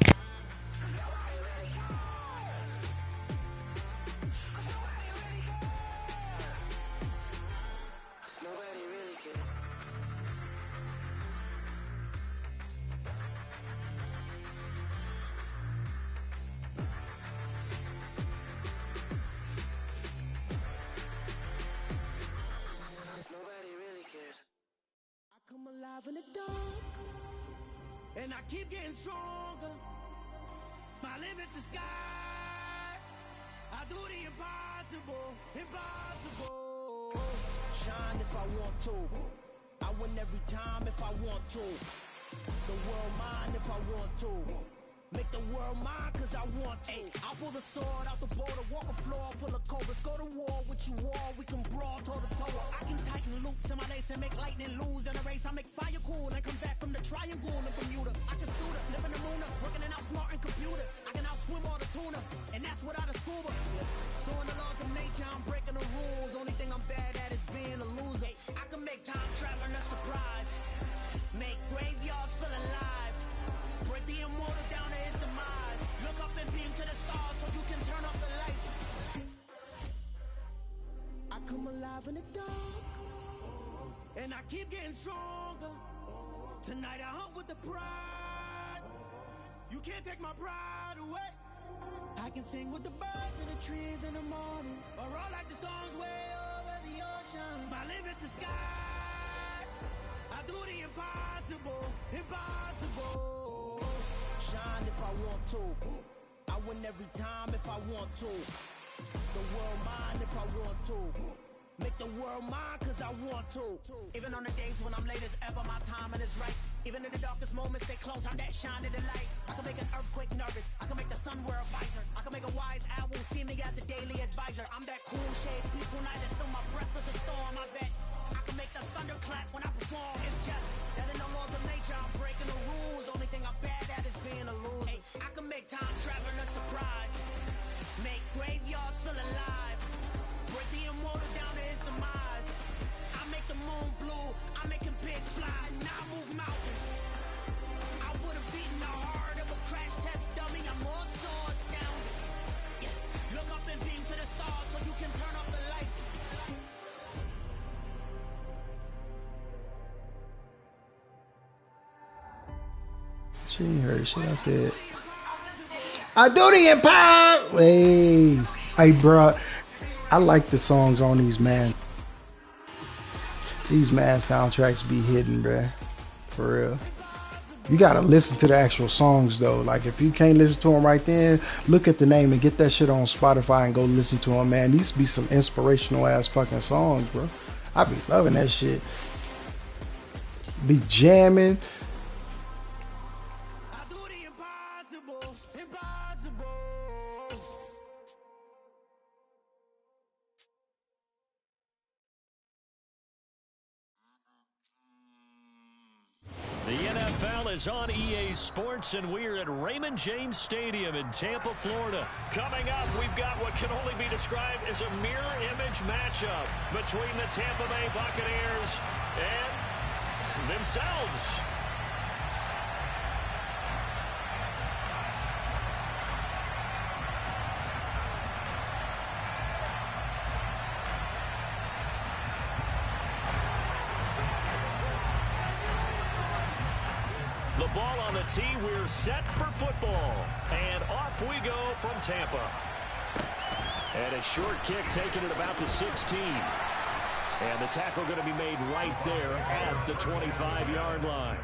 In the dark, and I keep getting stronger. My limit's the sky. I do the impossible, impossible. Shine if I want to. I win every time if I want to. The world mine if I want to. Make the world mine cause I want to. I'll pull the sword out the border, walk a floor full of cobras. Go to war with you all, we can brawl toe to toe. I can tighten loops in my lace and make lightning lose in a race. I make fire cool and come back from the triangle in Bermuda. I can suit up, live in the moon up, working and outsmarting computers. I can outswim all the tuna, and that's without a scuba. So in the laws of nature, I'm breaking the rules. Only thing I'm bad at is being a loser. I can make time traveling a surprise. Make graveyards feel alive. Break the immortal down to his demise. Look up and beam to the stars so you can turn off the lights. I come alive in the dark, and I keep getting stronger. Tonight I hunt with the pride. You can't take my pride away. I can sing with the birds and the trees in the morning, or roll like the storms way over the ocean. My limit's the sky. I do the impossible, impossible. Shine if I want to. I win every time if I want to. The world mine if I want to. Make the world mine cause I want to. Even on the days when I'm late as ever, my timing is right. Even in the darkest moments, stay close, I'm that shining the light. I can make an earthquake nervous, I can make the sun wear a visor. I can make a wise owl see me as a daily advisor. I'm that cool shade, peaceful night, and still my breath is a storm, I bet. I can make the thunder clap when I perform. It's just that in the laws of nature, I'm breaking the rules. Only thing I'm bad at is being a loser. Hey, I can make time traveling a surprise. Make graveyards feel alive. Break the immortal down to his demise. I make the moon blue. I'm making pigs fly. Now I move mountains. I would have beaten the heart of a crash test dummy. I'm more so astounded. Yeah. Look up and beam to the stars so you can turn off the lights. She ain't heard shit I said. I do the empire. Hey, bro. I like the songs on these man. These man soundtracks be hidden, bruh. For real. You gotta listen to the actual songs though. Like if you can't listen to them right then, look at the name and get that shit on Spotify and go listen to them, man. These be some inspirational ass fucking songs, bro. I be loving that shit. Be jamming. The NFL Ball is on EA Sports, and we're at Raymond James Stadium in Tampa, Florida. Coming up, we've got what can only be described as a mirror image matchup between the Tampa Bay Buccaneers and themselves. The ball on the tee. We're set for football. And off we go from Tampa. And a short kick taken at about the 16. And the tackle going to be made right there at the 25-yard line.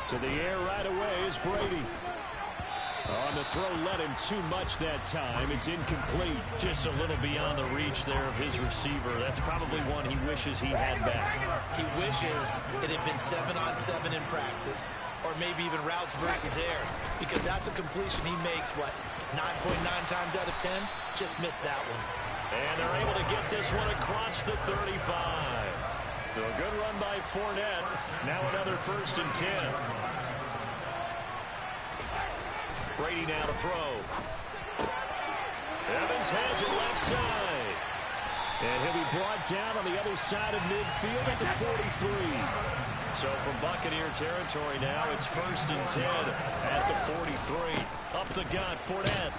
To the air right away is Brady. On the throw, let him too much that time. It's incomplete. Just a little beyond the reach there of his receiver. That's probably one he wishes he had back. He wishes it had been 7-on-7 in practice, or maybe even routes versus air, because that's a completion he makes, what, 9.9 times out of 10? Just missed that one. And they're able to get this one across the 35. So a good run by Fournette. Now another 1st and 10. Brady now to throw. Evans has it left side. And he'll be brought down on the other side of midfield at the 43. So from Buccaneer territory now, it's 1st and 10 at the 43. Up the gut, Fournette.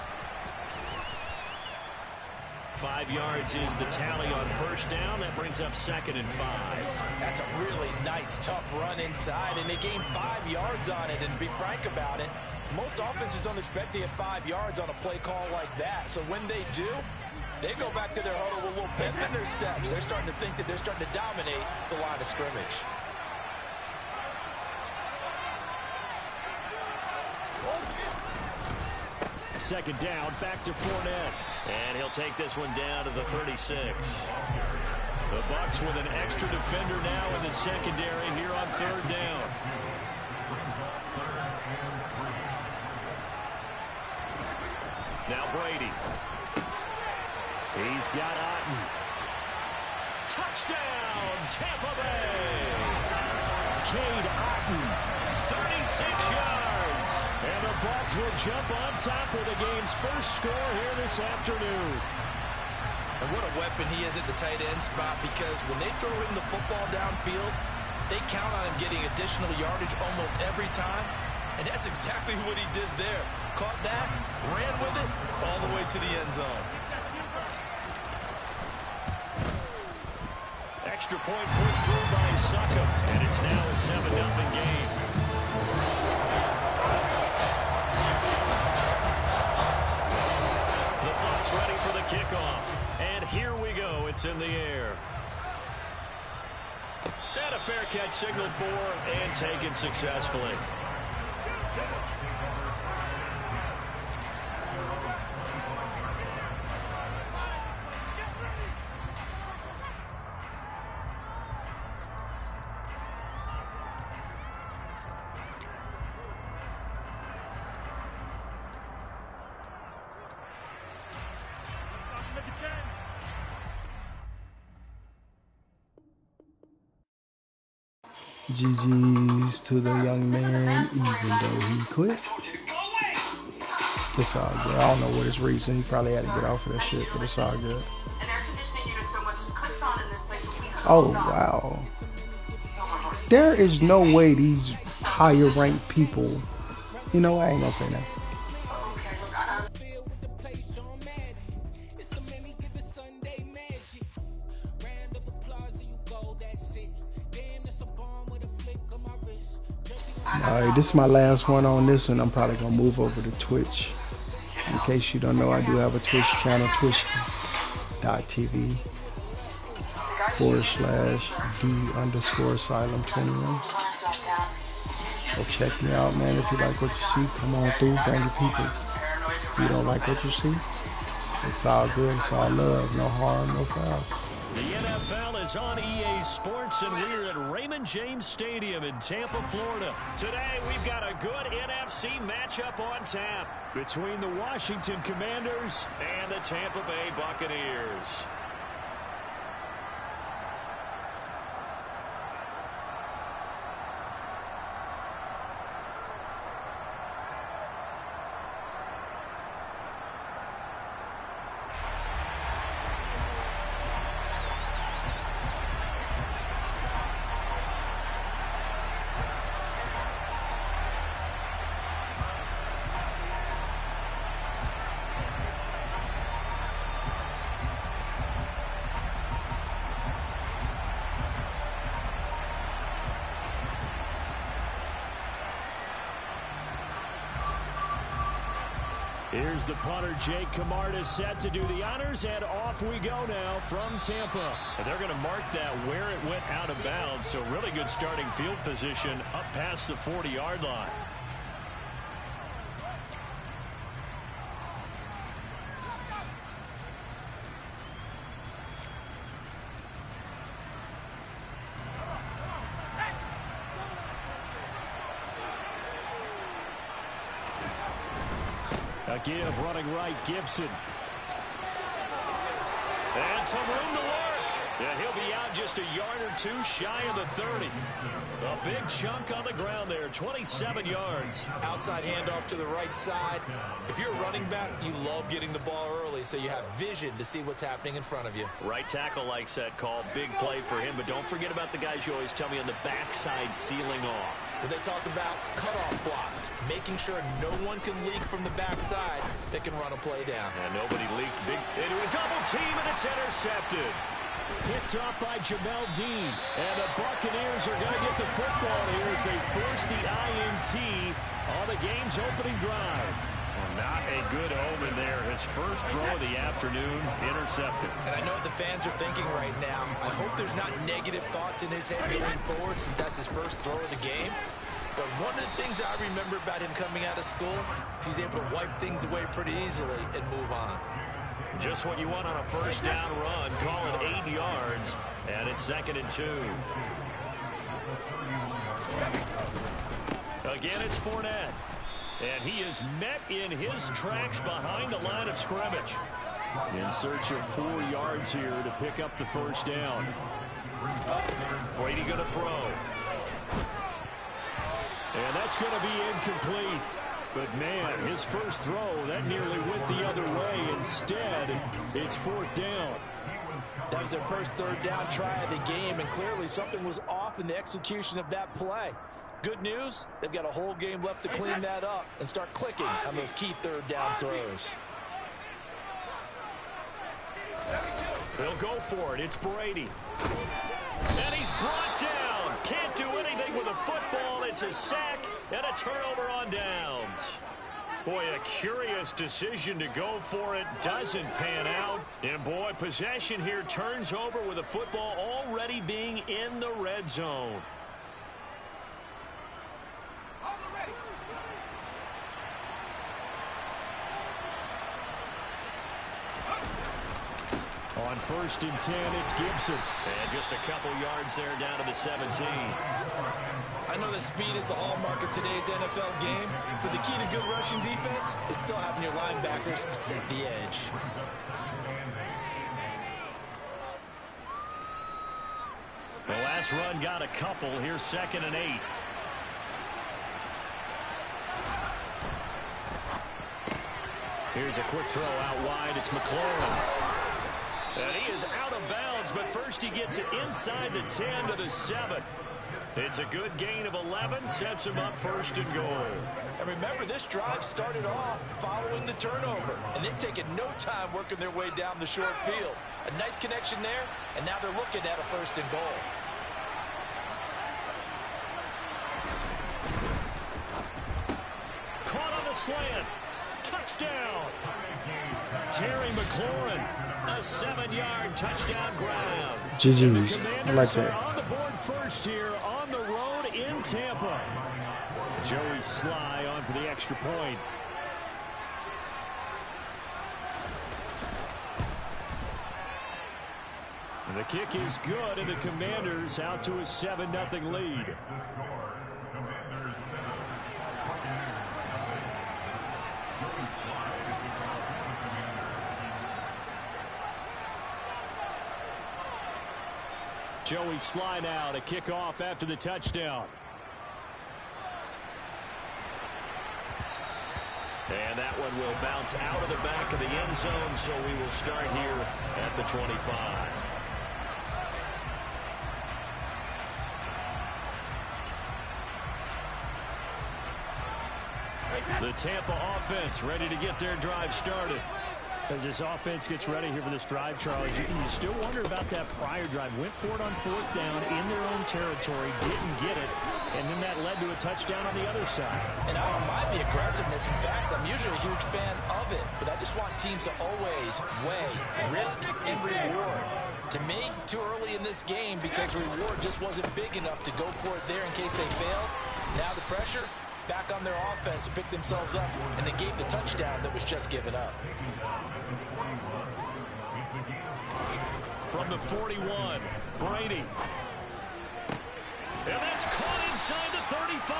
5 yards is the tally on 1st down. That brings up 2nd and 5. That's a really nice, tough run inside, and they gained 5 yards on it. And to be frank about it, most offenses don't expect to get 5 yards on a play call like that. So when they do, they go back to their huddle with a little pep in their steps. They're starting to think that they're starting to dominate the line of scrimmage. Second down, back to Fournette. And he'll take this one down to the 36. The Bucs with an extra defender now in the secondary here on 3rd down. Now Brady. He's got Otten. Touchdown, Tampa Bay. Cade Otten, 36 yards. And the Bucs will jump on top with the game's first score here this afternoon. And what a weapon he is at the tight end spot, because when they throw him the football downfield, they count on him getting additional yardage almost every time. And that's exactly what he did there. Caught that, ran with it, all the way to the end zone. Extra point put through by Succop, and it's now a 7-0 game. The Bucs ready for the kickoff. And here we go. It's in the air. And a fair catch signaled for and taken successfully. GG's to the young man, even though he quit. It's all good. I don't know what his reason. He probably had to get off of that shit, but it's all good. Oh, wow. There is no way these higher ranked people, you know, I ain't gonna say that. Alright, this is my last one on this, and I'm probably gonna move over to Twitch. In case you don't know, I do have a Twitch channel, twitch.tv/D_Asylum21. Go check me out, man. If you like what you see, come on through, bring your people. If you don't like what you see, it's all good, it's all love, no harm, no foul. The NFL is on EA Sports, and we're at Raymond James Stadium in Tampa, Florida. Today, we've got a good NFC matchup on tap between the Washington Commanders and the Tampa Bay Buccaneers. Here's the punter, Jake Camarda, set to do the honors, and off we go now from Tampa. And they're going to mark that where it went out of bounds, so really good starting field position up past the 40-yard line. A give running right, Gibson. And some room to work. Yeah, he'll be out just a yard or two shy of the 30. A big chunk on the ground there, 27 yards. Outside handoff to the right side. If you're a running back, you love getting the ball early so you have vision to see what's happening in front of you. Right tackle likes that call. Big play for him, but don't forget about the guys you always tell me on the backside sealing off. When they talk about cutoff blocks, making sure no one can leak from the backside that can run a play down. And nobody leaked big into a double team, and it's intercepted. Picked up by Jamel Dean. And the Buccaneers are going to get the football here as they force the INT on the game's opening drive. Well, not a good omen there. His first throw of the afternoon intercepted. And I know what the fans are thinking right now. I hope there's not negative thoughts in his head going forward since that's his first throw of the game. But one of the things I remember about him coming out of school is he's able to wipe things away pretty easily and move on. Just what you want on a first down run. Call it 8 yards, and it's 2nd and 2. Again, it's Fournette. And he is met in his tracks behind the line of scrimmage. In search of 4 yards here to pick up the first down. Brady going to throw. And that's going to be incomplete. But, man, his first throw, that nearly went the other way. Instead, it's 4th down. That was their first third down try of the game, and clearly something was off in the execution of that play. Good news, they've got a whole game left to clean that up and start clicking on those key third down throws. They'll go for it. It's Brady. And he's brought down. Can't do anything with a football. It's a sack and a turnover on downs. Boy, a curious decision to go for it. Doesn't pan out. And, boy, possession here turns over with a football already being in the red zone. On 1st and 10, it's Gibson. And just a couple yards there down to the 17. I know that speed is the hallmark of today's NFL game, but the key to good rushing defense is still having your linebackers set the edge. The last run got a couple. Here's 2nd and 8. Here's a quick throw out wide. It's McLaurin. And he is out of bounds, but first he gets it inside the 10 to the 7. It's a good gain of 11, sets him up 1st and goal. And remember, this drive started off following the turnover, and they've taken no time working their way down the short field. A nice connection there, and now they're looking at a 1st and goal. Caught on the slant. Touchdown. Terry McLaurin, a 7-yard touchdown grab. GG's. I like that. On the board first here on the road in Tampa. Joey Sly on for the extra point. And the kick is good, and the Commanders out to a 7-0 lead. Joey Sly now to kick off after the touchdown. And that one will bounce out of the back of the end zone, so we will start here at the 25. The Tampa offense ready to get their drive started. As this offense gets ready here for this drive, Charles, you still wonder about that prior drive. Went for it on 4th down in their own territory, didn't get it, and then that led to a touchdown on the other side. And I don't mind the aggressiveness. In fact, I'm usually a huge fan of it, but I just want teams to always weigh risk and reward. To me, too early in this game because reward just wasn't big enough to go for it there in case they failed. Now the pressure back on their offense to pick themselves up, and they gave the touchdown that was just given up. From the 41, Brady. And that's caught inside the 35.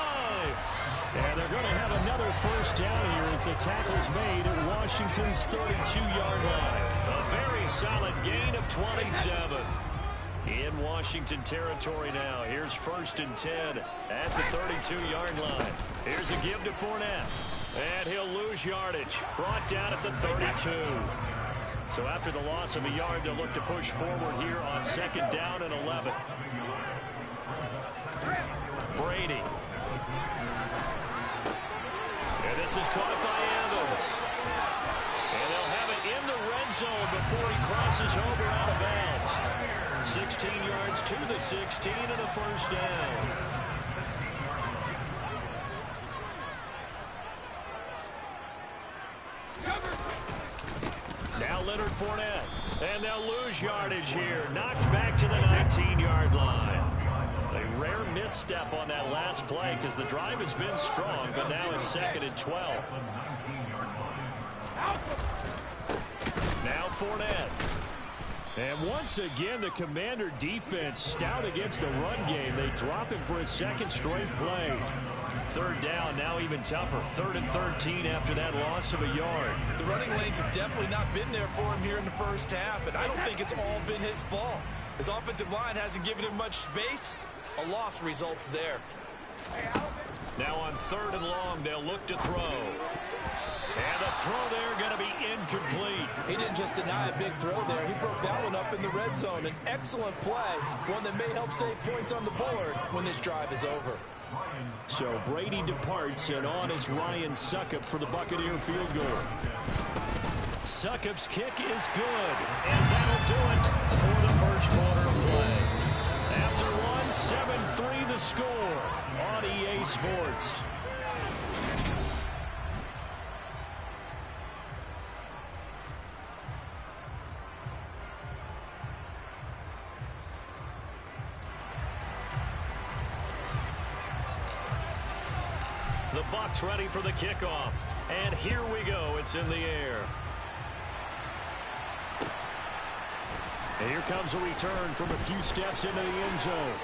And they're going to have another first down here as the tackle's made at Washington's 32-yard line. A very solid gain of 27. In Washington territory now. Here's 1st and 10 at the 32-yard line. Here's a give to Fournette. And he'll lose yardage. Brought down at the 32. So after the loss of a yard, they'll look to push forward here on 2nd down and 11. Brady. And this is caught by Evans. And they'll have it in the red zone before he crosses over out of bounds. 16 yards to the 16 and a first down. Now Leonard Fournette. And they'll lose yardage here. Knocked back to the 19-yard line. A rare misstep on that last play because the drive has been strong, but now it's 2nd and 12. Now Fournette. And once again, the Commander defense stout against the run game. They drop him for a 2nd straight play. 3rd down, now even tougher. 3rd and 13 after that loss of a yard. The running lanes have definitely not been there for him here in the first half, and I don't think it's all been his fault. His offensive line hasn't given him much space. A loss results there. Now on 3rd and long, they'll look to throw. And the throw there going to be incomplete. He didn't just deny a big throw there. He broke that one up in the red zone. An excellent play, one that may help save points on the board when this drive is over. So Brady departs, and on is Ryan Succop for the Buccaneer field goal. Succop's kick is good, and that'll do it for the first quarter of play. After one, 7-3 the score on EA Sports. The Bucs ready for the kickoff. And here we go. It's in the air. And here comes a return from a few steps into the end zone.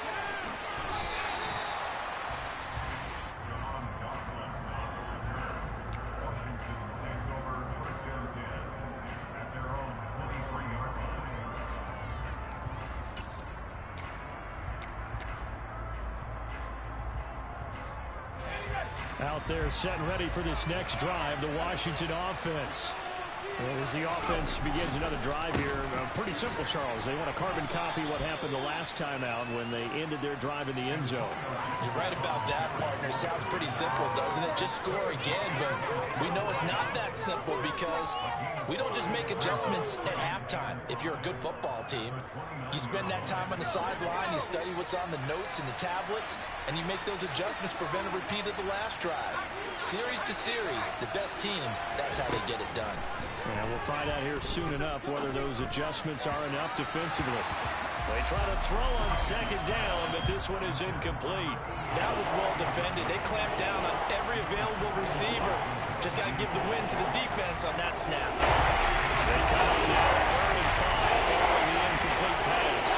Out there set and ready for this next drive, the Washington offense. And as the offense begins another drive here, pretty simple, Charles. They want to carbon copy what happened the last time out when they ended their drive in the end zone. You're right about that, partner. Sounds pretty simple, doesn't it? Just score again, but we know it's not that simple because we don't just make adjustments at halftime. If you're a good football team, you spend that time on the sideline, you study what's on the notes and the tablets, and you make those adjustments, prevent a repeat of the last drive. Series to series, the best teams, that's how they get it done. And we'll find out here soon enough whether those adjustments are enough defensively. They try to throw on second down, but this one is incomplete. That was well defended. They clamped down on every available receiver. Just got to give the win to the defense on that snap. They come up now 3rd and 5 following the incomplete pass.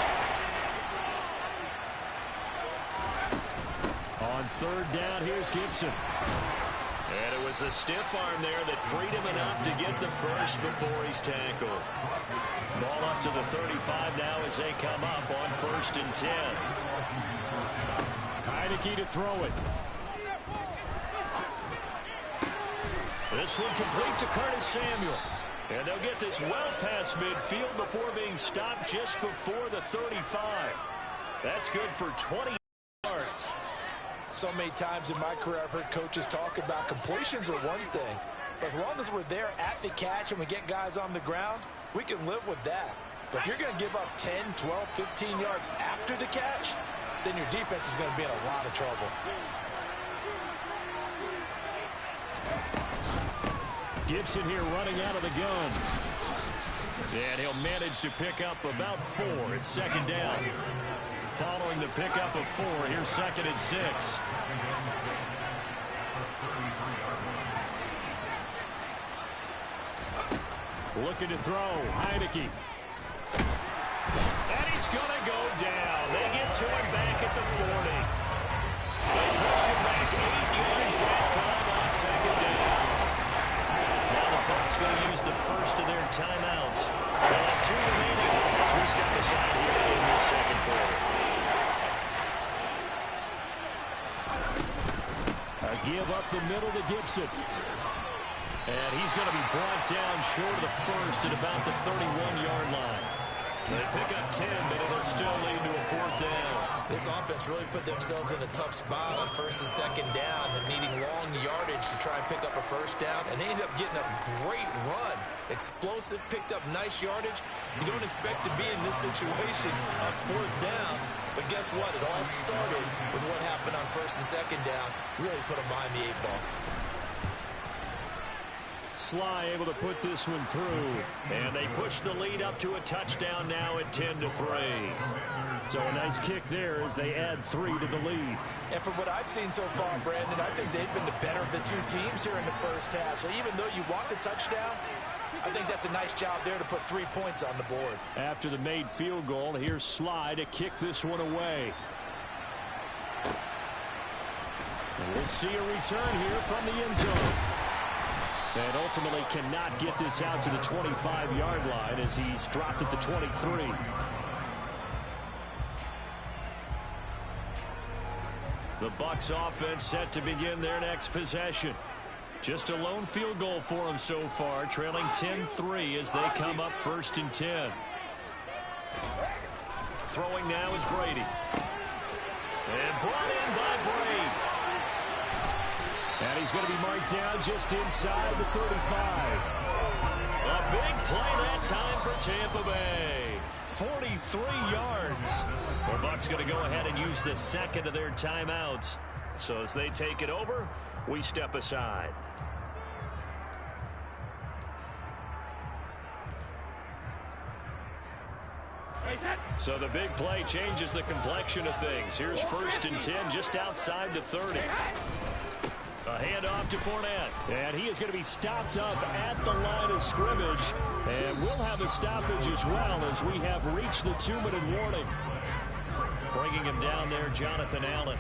On 3rd down, here's Gibson. And it was a stiff arm there that freed him enough to get the first before he's tackled. Ball up to the 35 now as they come up on 1st and 10. Heinicke to throw it. This one complete to Curtis Samuel. And they'll get this well past midfield before being stopped just before the 35. That's good for 20 yards. So many times in my career I've heard coaches talk about completions are one thing. But as long as we're there at the catch and we get guys on the ground, we can live with that. But if you're going to give up 10, 12, 15 yards after the catch, then your defense is going to be in a lot of trouble. Gibson here running out of the gun. And he'll manage to pick up about 4. It's 2nd down. Following the pickup of 4, here's 2nd and 6. Looking to throw, Heinicke. And he's going to go down. They get to him back at the 40. They push him back 8 yards that time on 2nd down. Now the Bucs going to use the first of their timeouts. They'll have 2 remaining as we step aside here in the 2nd quarter. A give up the middle to Gibson. And he's going to be brought down short of the first at about the 31-yard line. They pick up 10, but it'll still lead to a 4th down. This offense really put themselves in a tough spot on 1st and 2nd down and needing long yardage to try and pick up a 1st down. And they ended up getting a great run. Explosive, picked up nice yardage. You don't expect to be in this situation on 4th down. But guess what? It all started with what happened on 1st and 2nd down. Really put them behind the 8 ball. Sly able to put this one through. And they push the lead up to a touchdown now at 10-3. So a nice kick there as they add 3 to the lead. And from what I've seen so far, Brandon, I think they've been the better of the 2 teams here in the first half. So even though you want the touchdown, I think that's a nice job there to put 3 points on the board. After the made field goal, here's Sly to kick this one away. And we'll see a return here from the end zone. And ultimately cannot get this out to the 25-yard line as he's dropped at the 23. The Bucs offense set to begin their next possession. Just a lone field goal for them so far, trailing 10-3 as they come up 1st and 10. Throwing now is Brady. And brought in by Brady. And he's going to be marked down just inside the 35. A big play that time for Tampa Bay. 43 yards. The Bucs going to go ahead and use the 2nd of their timeouts. So as they take it over, we step aside. So the big play changes the complexion of things. Here's 1st and 10 just outside the 30. A handoff to Fournette. And he is going to be stopped up at the line of scrimmage. And we'll have a stoppage as well as we have reached the 2-minute warning. Bringing him down there, Jonathan Allen.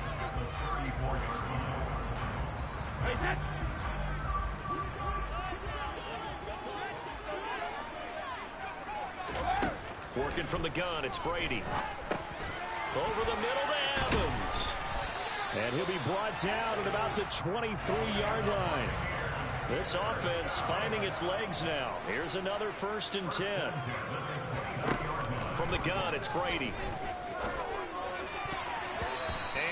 Working from the gun, it's Brady. Over the middle to Evans. And he'll be brought down at about the 23-yard line. This offense finding its legs now. Here's another 1st and 10. From the gun, it's Brady.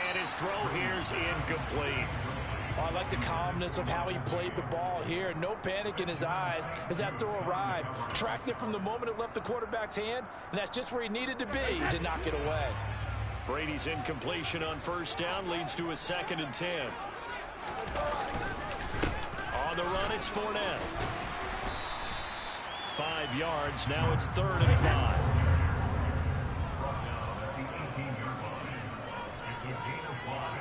And his throw here's incomplete. Oh, I like the calmness of how he played the ball here. No panic in his eyes as that throw arrived. Tracked it from the moment it left the quarterback's hand, and that's just where he needed to be to knock it away. Brady's incompletion on 1st down leads to a 2nd and 10. On the run, it's Fournette. 5 yards. Now it's 3rd and 5. Brought down at the 18-yard line. It's a gain of 5.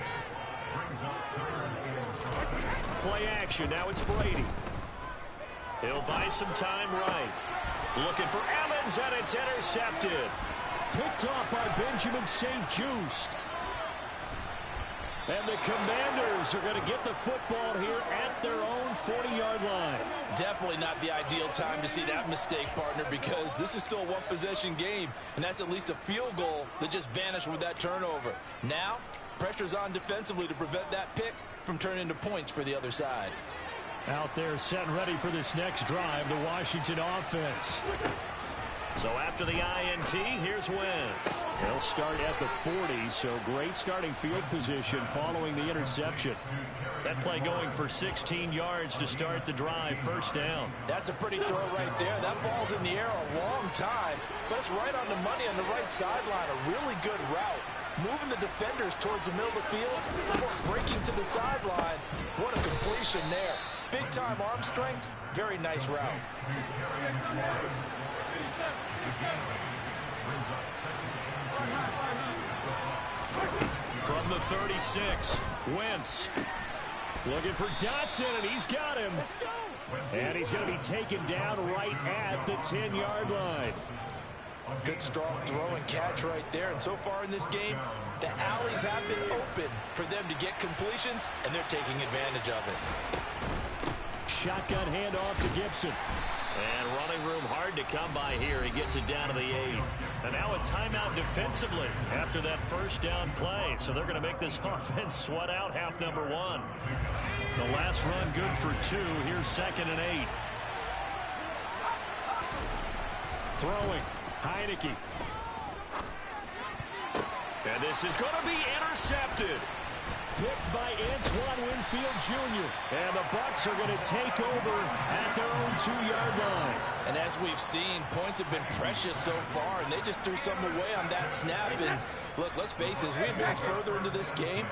Brings up 3rd and 5. Play action. Now it's Brady. He'll buy some time right. Looking for Evans, and it's intercepted. Picked off by Benjamin St-Juste. And the Commanders are going to get the football here at their own 40-yard line. Definitely not the ideal time to see that mistake, partner, because this is still a one-possession game, and that's at least a field goal that just vanished with that turnover. Now, pressure's on defensively to prevent that pick from turning into points for the other side. Out there set and ready for this next drive, the Washington offense. So after the INT, here's Wentz. They'll start at the 40, so great starting field position following the interception. That play going for 16 yards to start the drive, 1st down. That's a pretty throw right there. That ball's in the air a long time, but it's right on the money on the right sideline. A really good route. Moving the defenders towards the middle of the field before breaking to the sideline. What a completion there. Big-time arm strength. Very nice route. From the 36, Wentz looking for Dotson, and he's got him. And he's going to be taken down right at the 10-yard line. Good strong throw and catch right there. And so far in this game, the alleys have been open for them to get completions, and they're taking advantage of it. Shotgun handoff to Gibson. And running room hard to come by here. He gets it down to the 8. And now a timeout defensively after that 1st down play. So they're going to make this offense sweat out half number 1. The last run good for 2. Here's 2nd and 8. Throwing. Heineke. And this is going to be intercepted. Picked by Antoine Winfield Jr. And the Bucs are going to take over at their own 2-yard line. And as we've seen, points have been precious so far, and they just threw some away on that snap. And look, let's face it, as we advance further into this game,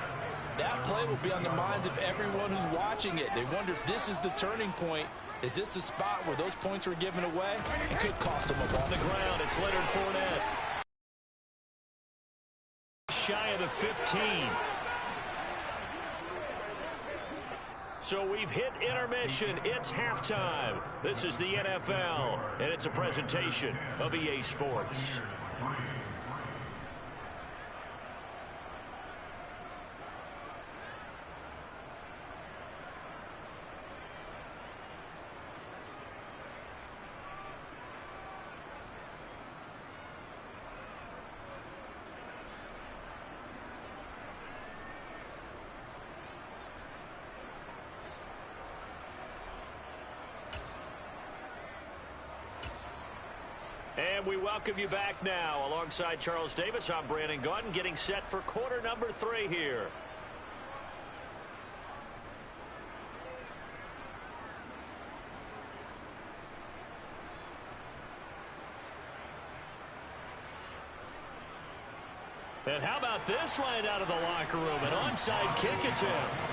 that play will be on the minds of everyone who's watching it. They wonder if this is the turning point. Is this the spot where those points were given away? It could cost them a ball. On the ground, it's Leonard Fournette. Shy of the 15. So we've hit intermission. It's halftime. This is the NFL, and it's a presentation of EA Sports. And we welcome you back now. Alongside Charles Davis, I'm Brandon Gaudin, getting set for quarter number 3 here. And how about this right out of the locker room? An onside kick attempt.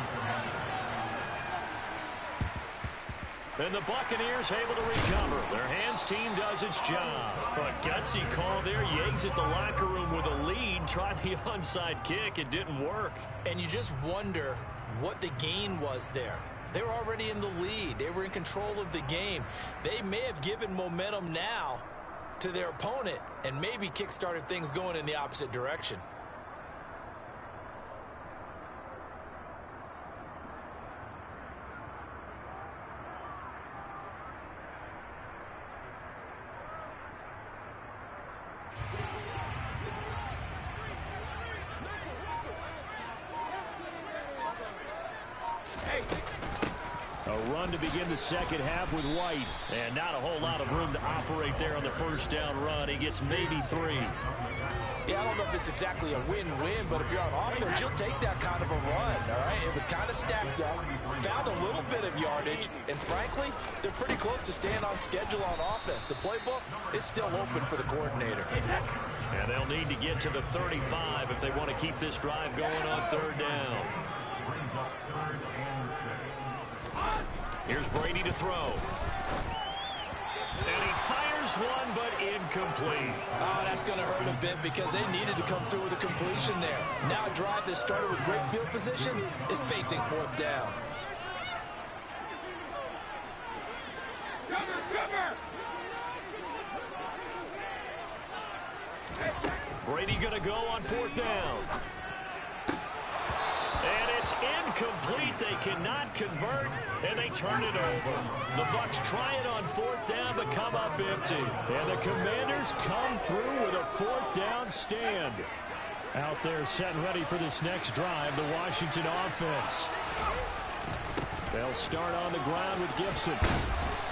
And the Buccaneers able to recover. Their hands team does its job. But gutsy call there. You exit the locker room with a lead. Try the onside kick. It didn't work. And you just wonder what the gain was there. They were already in the lead. They were in control of the game. They may have given momentum now to their opponent and maybe kick-started things going in the opposite direction. A run to begin the second half with White. And not a whole lot of room to operate there on the 1st down run. He gets maybe 3. Yeah, I don't know if it's exactly a win-win, but if you're on offense, you'll take that kind of a run, all right? It was kind of stacked up, found a little bit of yardage, and frankly, they're pretty close to staying on schedule on offense. The playbook is still open for the coordinator. And they'll need to get to the 35 if they want to keep this drive going on 3rd down. Brings up 3rd and 6. Here's Brady to throw. And he fires one, but incomplete. Oh, that's going to hurt a bit because they needed to come through with a completion there. Now a drive that started with great field position is facing 4th down. Brady going to go on 4th down. And it's incomplete. They cannot convert, and they turn it over. The Bucs try it on 4th down, but come up empty. And the Commanders come through with a 4th down stand. Out there set and ready for this next drive, the Washington offense. They'll start on the ground with Gibson.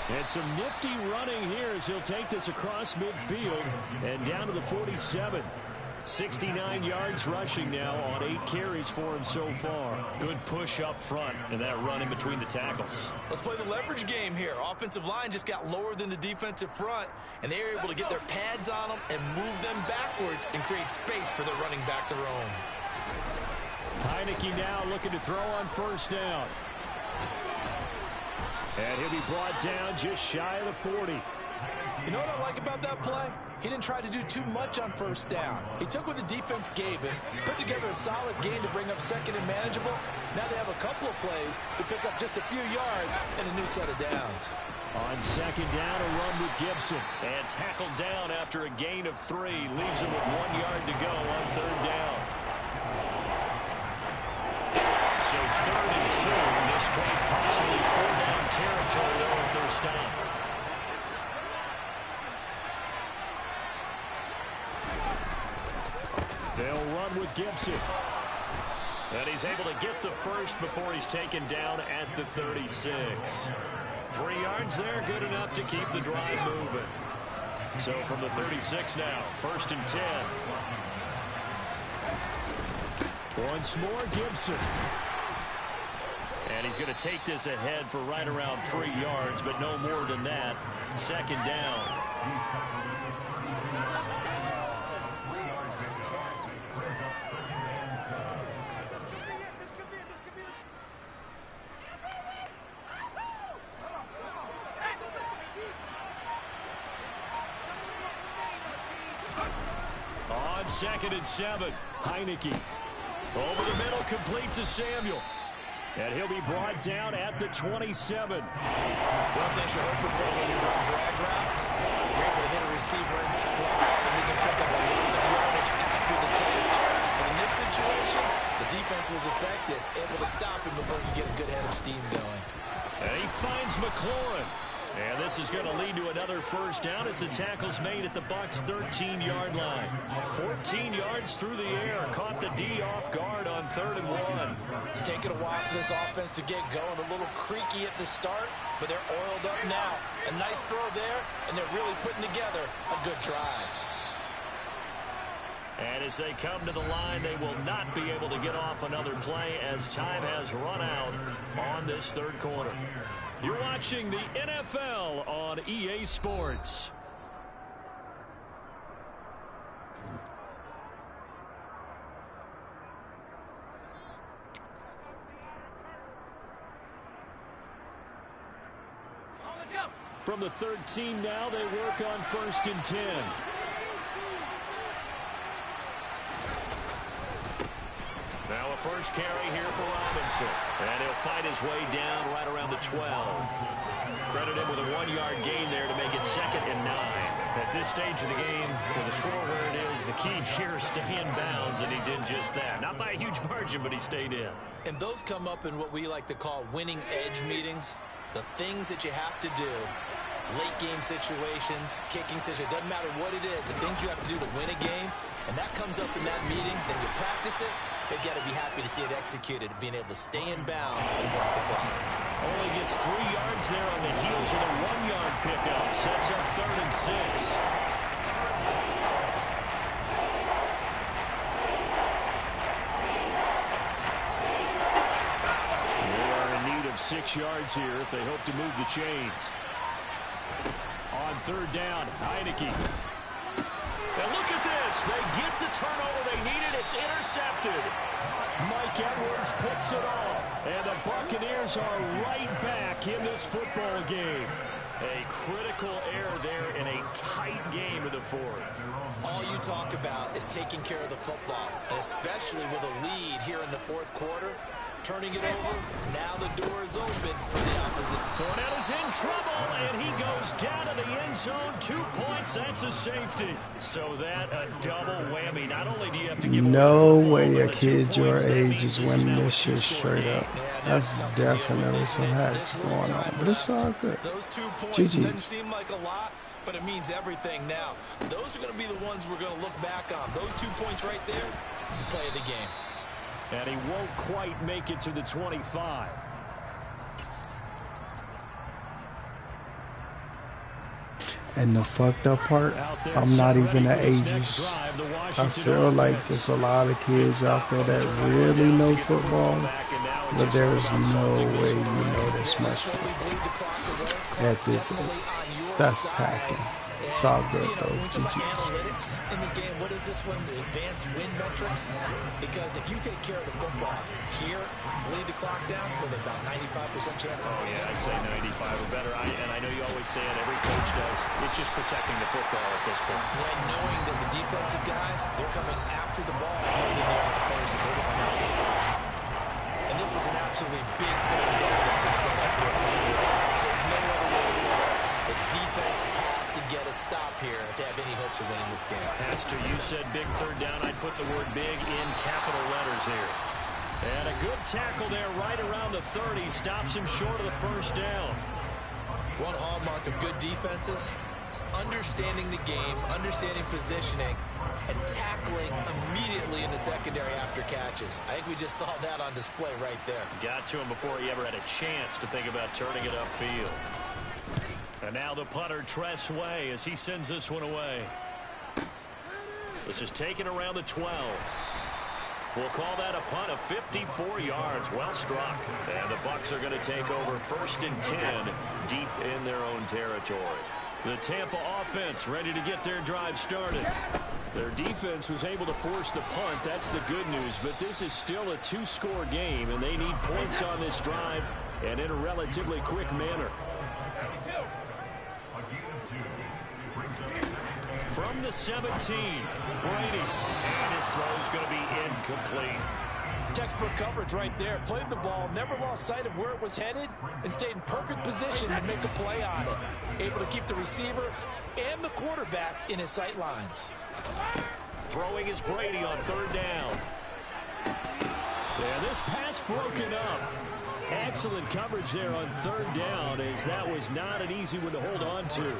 And some nifty running here as he'll take this across midfield and down to the 47. 69 yards rushing now on 8 carries for him so far. Good push up front and that run in between the tackles. Let's play the leverage game here. Offensive line just got lower than the defensive front, and they were able to get their pads on them and move them backwards and create space for their running back to roam. Heineke now looking to throw on 1st down. And he'll be brought down just shy of the 40. You know what I like about that play? He didn't try to do too much on 1st down. He took what the defense gave him, put together a solid game to bring up 2nd and manageable. Now they have a couple of plays to pick up just a few yards and a new set of downs. On 2nd down, a run with Gibson. And tackled down after a gain of 3. Leaves him with 1 yard to go on 3rd down. So 3rd and 2. This quite possibly 4-down territory though if they're stopped. They'll run with Gibson. And he's able to get the first before he's taken down at the 36. 3 yards there, good enough to keep the drive moving. So from the 36 now, 1st and 10. Once more, Gibson. And he's going to take this ahead for right around 3 yards, but no more than that. 2nd down. On 2nd and 7, Heineke. Over the middle, complete to Samuel. And he'll be brought down at the 27. One thing you're hoping for when you run drag routes, you're able to hit a receiver in stride, and he can pick up a lot of yardage after the catch. But in this situation, the defense was effective, able to stop him before you get a good head of steam going. And he finds McLaurin. And this is going to lead to another 1st down as the tackle's made at the Bucs' 13-yard line. 14 yards through the air. Caught the D off guard on 3rd and 1. It's taken a while for this offense to get going. A little creaky at the start, but they're oiled up now. A nice throw there, and they're really putting together a good drive. And as they come to the line, they will not be able to get off another play as time has run out on this 3rd quarter. You're watching the NFL on EA Sports. From the 13 now, they work on 1st and 10. Now a first carry here for Robinson. And he'll fight his way down right around the 12. Credit him with a 1-yard gain there to make it 2nd and 9. At this stage of the game, with the score where it is, the key here is stay in bounds, and he did just that. Not by a huge margin, but he stayed in. And those come up in what we like to call winning edge meetings. The things that you have to do. Late game situations, kicking situations, doesn't matter what it is, the things you have to do to win a game, and that comes up in that meeting, then you practice it, they've got to be happy to see it executed, being able to stay in bounds and work the clock. Only gets 3 yards there on the heels of a 1-yard pickup, sets up 3rd and 6. They are in need of 6 yards here if they hope to move the chains. On 3rd down, Heineke. And look at this. They get the turnover they needed. It's intercepted. Mike Edwards picks it off. And the Buccaneers are right back in this football game. A critical error there in a tight game of the fourth. All you talk about is taking care of the football, and especially with a lead here in the fourth quarter. Turning it over, now the door is open for the opposite. Cornell is in trouble, and he goes down to the end zone. 2 points, that's a safety. So that a double whammy. Not only do you have to give no way a kid your age is winning this shit straight up. That's definitely some hacks going on, but it's all good. Those 2 points GG's. doesn't seem like a lot, but it means everything now. Those are going to be the ones we're going to look back on. Those 2 points right there, play of the game. And he won't quite make it to the 25. And the fucked up part, I'm not even the ages. I feel like there's a lot of kids out there that really know football, but there's no way you know this much at this age. That's hacking. It's all good though. Analytics in the game. What is this one? The advanced win metrics? Because if you take care of the football here, bleed the clock down with about 95% chance. Oh yeah, I'd say 95 or better. And I know you always say it. Every coach does. It's just protecting the football at this point. And knowing that the defensive guys, they're coming after the ball more than they are the players that they want to knock in front. And this is an absolutely big third down that's been set up here. There's no other way to put it. The defense has to get a stop here if they have any hopes of winning this game. Pastor, you said big third down. I'd put the word big in capital letters here. And a good tackle there right around the 30. Stops him short of the first down. One hallmark of good defenses is understanding the game, understanding positioning, and tackling immediately in the secondary after catches. I think we just saw that on display right there. Got to him before he ever had a chance to think about turning it upfield. And now the punter, Tress Way, as he sends this one away. This is taken around the 12. We'll call that a punt of 54 yards. Well struck. And the Bucs are going to take over 1st and 10 deep in their own territory. The Tampa offense ready to get their drive started. Their defense was able to force the punt. That's the good news. But this is still a 2-score game, and they need points on this drive and in a relatively quick manner. From the 17, Brady, and his throw's going to be incomplete. Textbook coverage right there. Played the ball, never lost sight of where it was headed, and stayed in perfect position to make a play on it. Able to keep the receiver and the quarterback in his sight lines. Throwing is Brady on 3rd down. And this pass broken up. Excellent coverage there on 3rd down, as that was not an easy one to hold on to.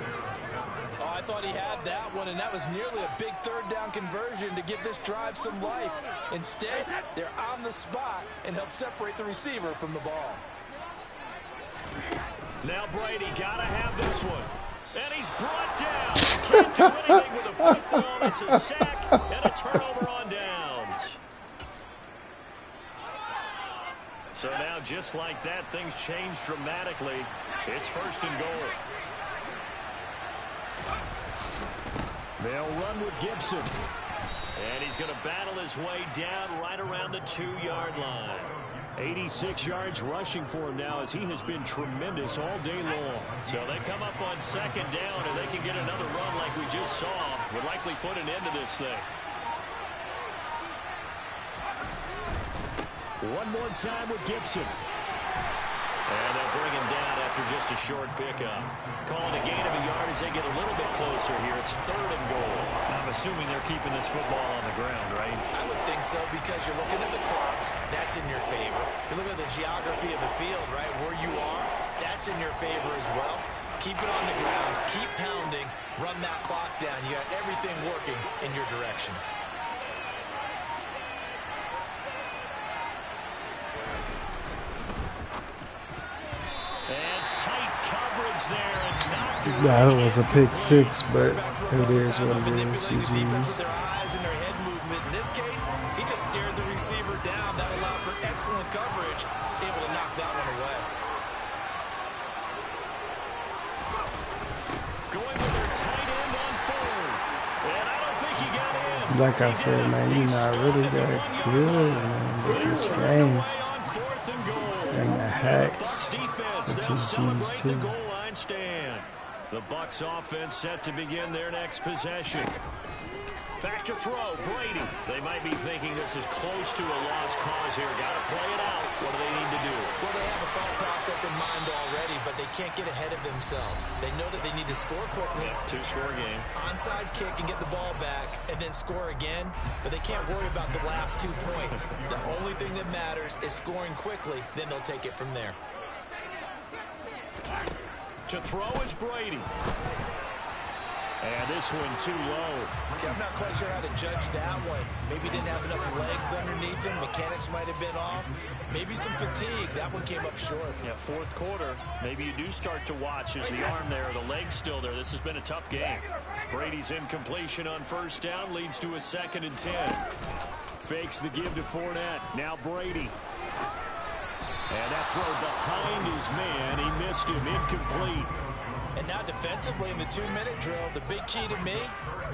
Oh, I thought he had that one, and that was nearly a big 3rd down conversion to give this drive some life. Instead, they're on the spot and help separate the receiver from the ball. Now Brady got to have this one. And he's brought down. Can't do anything with a football. It's a sack and a turnover on downs. So now, just like that, things change dramatically. It's 1st and goal. They'll run with Gibson. And he's going to battle his way down right around the 2-yard line. 86 yards rushing for him now, as he has been tremendous all day long. So they come up on 2nd down, and they can get another run like we just saw. Would likely put an end to this thing. One more time with Gibson. And they'll bring him down after just a short pickup. Calling a gain of a yard as they get a little bit closer here. It's 3rd and goal. I'm assuming they're keeping this football on the ground, right? I would think so, because you're looking at the clock. That's in your favor. You look at the geography of the field, right? Where you are, that's in your favor as well. Keep it on the ground. Keep pounding. Run that clock down. You got everything working in your direction. And tight coverage there. It's not That was a pick 6, but it is what it is. Manipulating the defense with their eyes and their head movement. In this case, he just stared the receiver down. That allowed for excellent coverage. Able to knock that one away. going with their tight end on 4th. And I don't think he got in. Like I said, man, you're not really that good, man, with this game. And the hacks, the GGs too. grandstand. The Bucs offense set to begin their next possession. Back to throw, Brady. They might be thinking this is close to a lost cause here. Got to play it out. What do they need to do? Well, they have a thought process in mind already, but they can't get ahead of themselves. They know that they need to score quickly. Yep, two-score game. Onside kick and get the ball back and then score again, but they can't worry about the last 2 points. The only thing that matters is scoring quickly, then they'll take it from there. To throw is Brady. And this one too low. Okay, I'm not quite sure how to judge that one. Maybe didn't have enough legs underneath him. Mechanics might have been off. Maybe some fatigue. That one came up short. Yeah, fourth quarter. Maybe you do start to watch. Is the arm there, the leg's still there. This has been a tough game. Brady's incompletion on first down leads to a 2nd and 10. Fakes the give to Fournette. Now Brady. And that throw behind his man. He missed him. Incomplete. And now defensively in the 2-minute drill, the big key to me,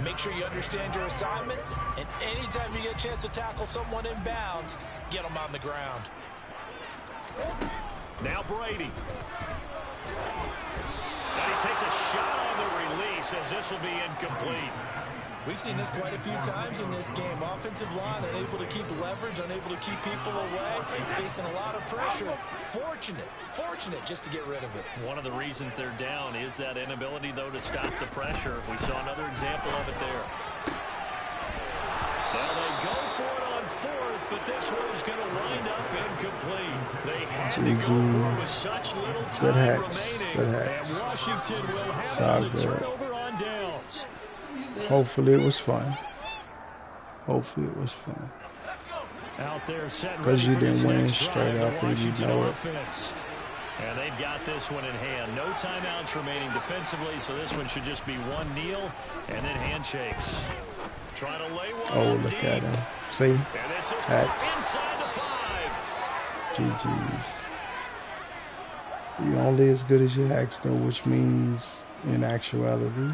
make sure you understand your assignments, and anytime you get a chance to tackle someone in bounds, get them on the ground. Now Brady. And he takes a shot on the release as this will be incomplete. We've seen this quite a few times in this game. Offensive line unable to keep leverage, unable to keep people away, facing a lot of pressure. Fortunate just to get rid of it. One of the reasons they're down is that inability, though, to stop the pressure. We saw another example of it there. Now they go for it on 4th, but this one is going to wind up incomplete. They had to go for it with such little time remaining. Good hacks. And Washington will have the turnover on downs. Hopefully it was fun. Hopefully it was fun. Out there set because you didn't win next straight drive, up and you know it. Offense. And they've got this one in hand. No timeouts remaining defensively, so this one should just be one kneel and then handshakes. Trying to lay one. Oh, look deep. at him. See? Hacks. Inside the 5. GG's. You're only as good as your hacks, though, which means in actuality,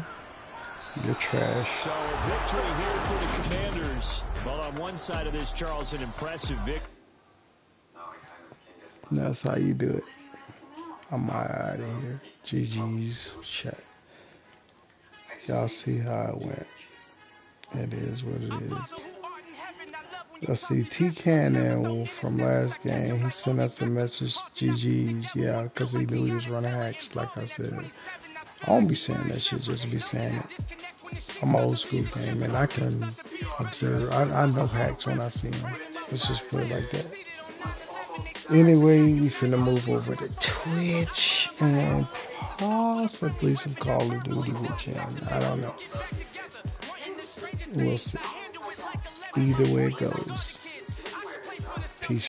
you're trash. So a victory here for the Commanders. Well, on one side of this, Charles, an impressive victory. That's how you do it. I'm out of here. GG's. Chat. Y'all see how it went. It is what it is. Let's see. T-Cannon from last game, he sent us a message. GG's. Yeah, because he knew he was running hacks, like I said. I don't be saying that shit, just be saying it. I'm an old school game, and I can observe. I know hacks when I see them. Let's just put it like that. Anyway, we finna move over to Twitch and possibly some Call of Duty with Jen. I don't know. We'll see. Either way it goes.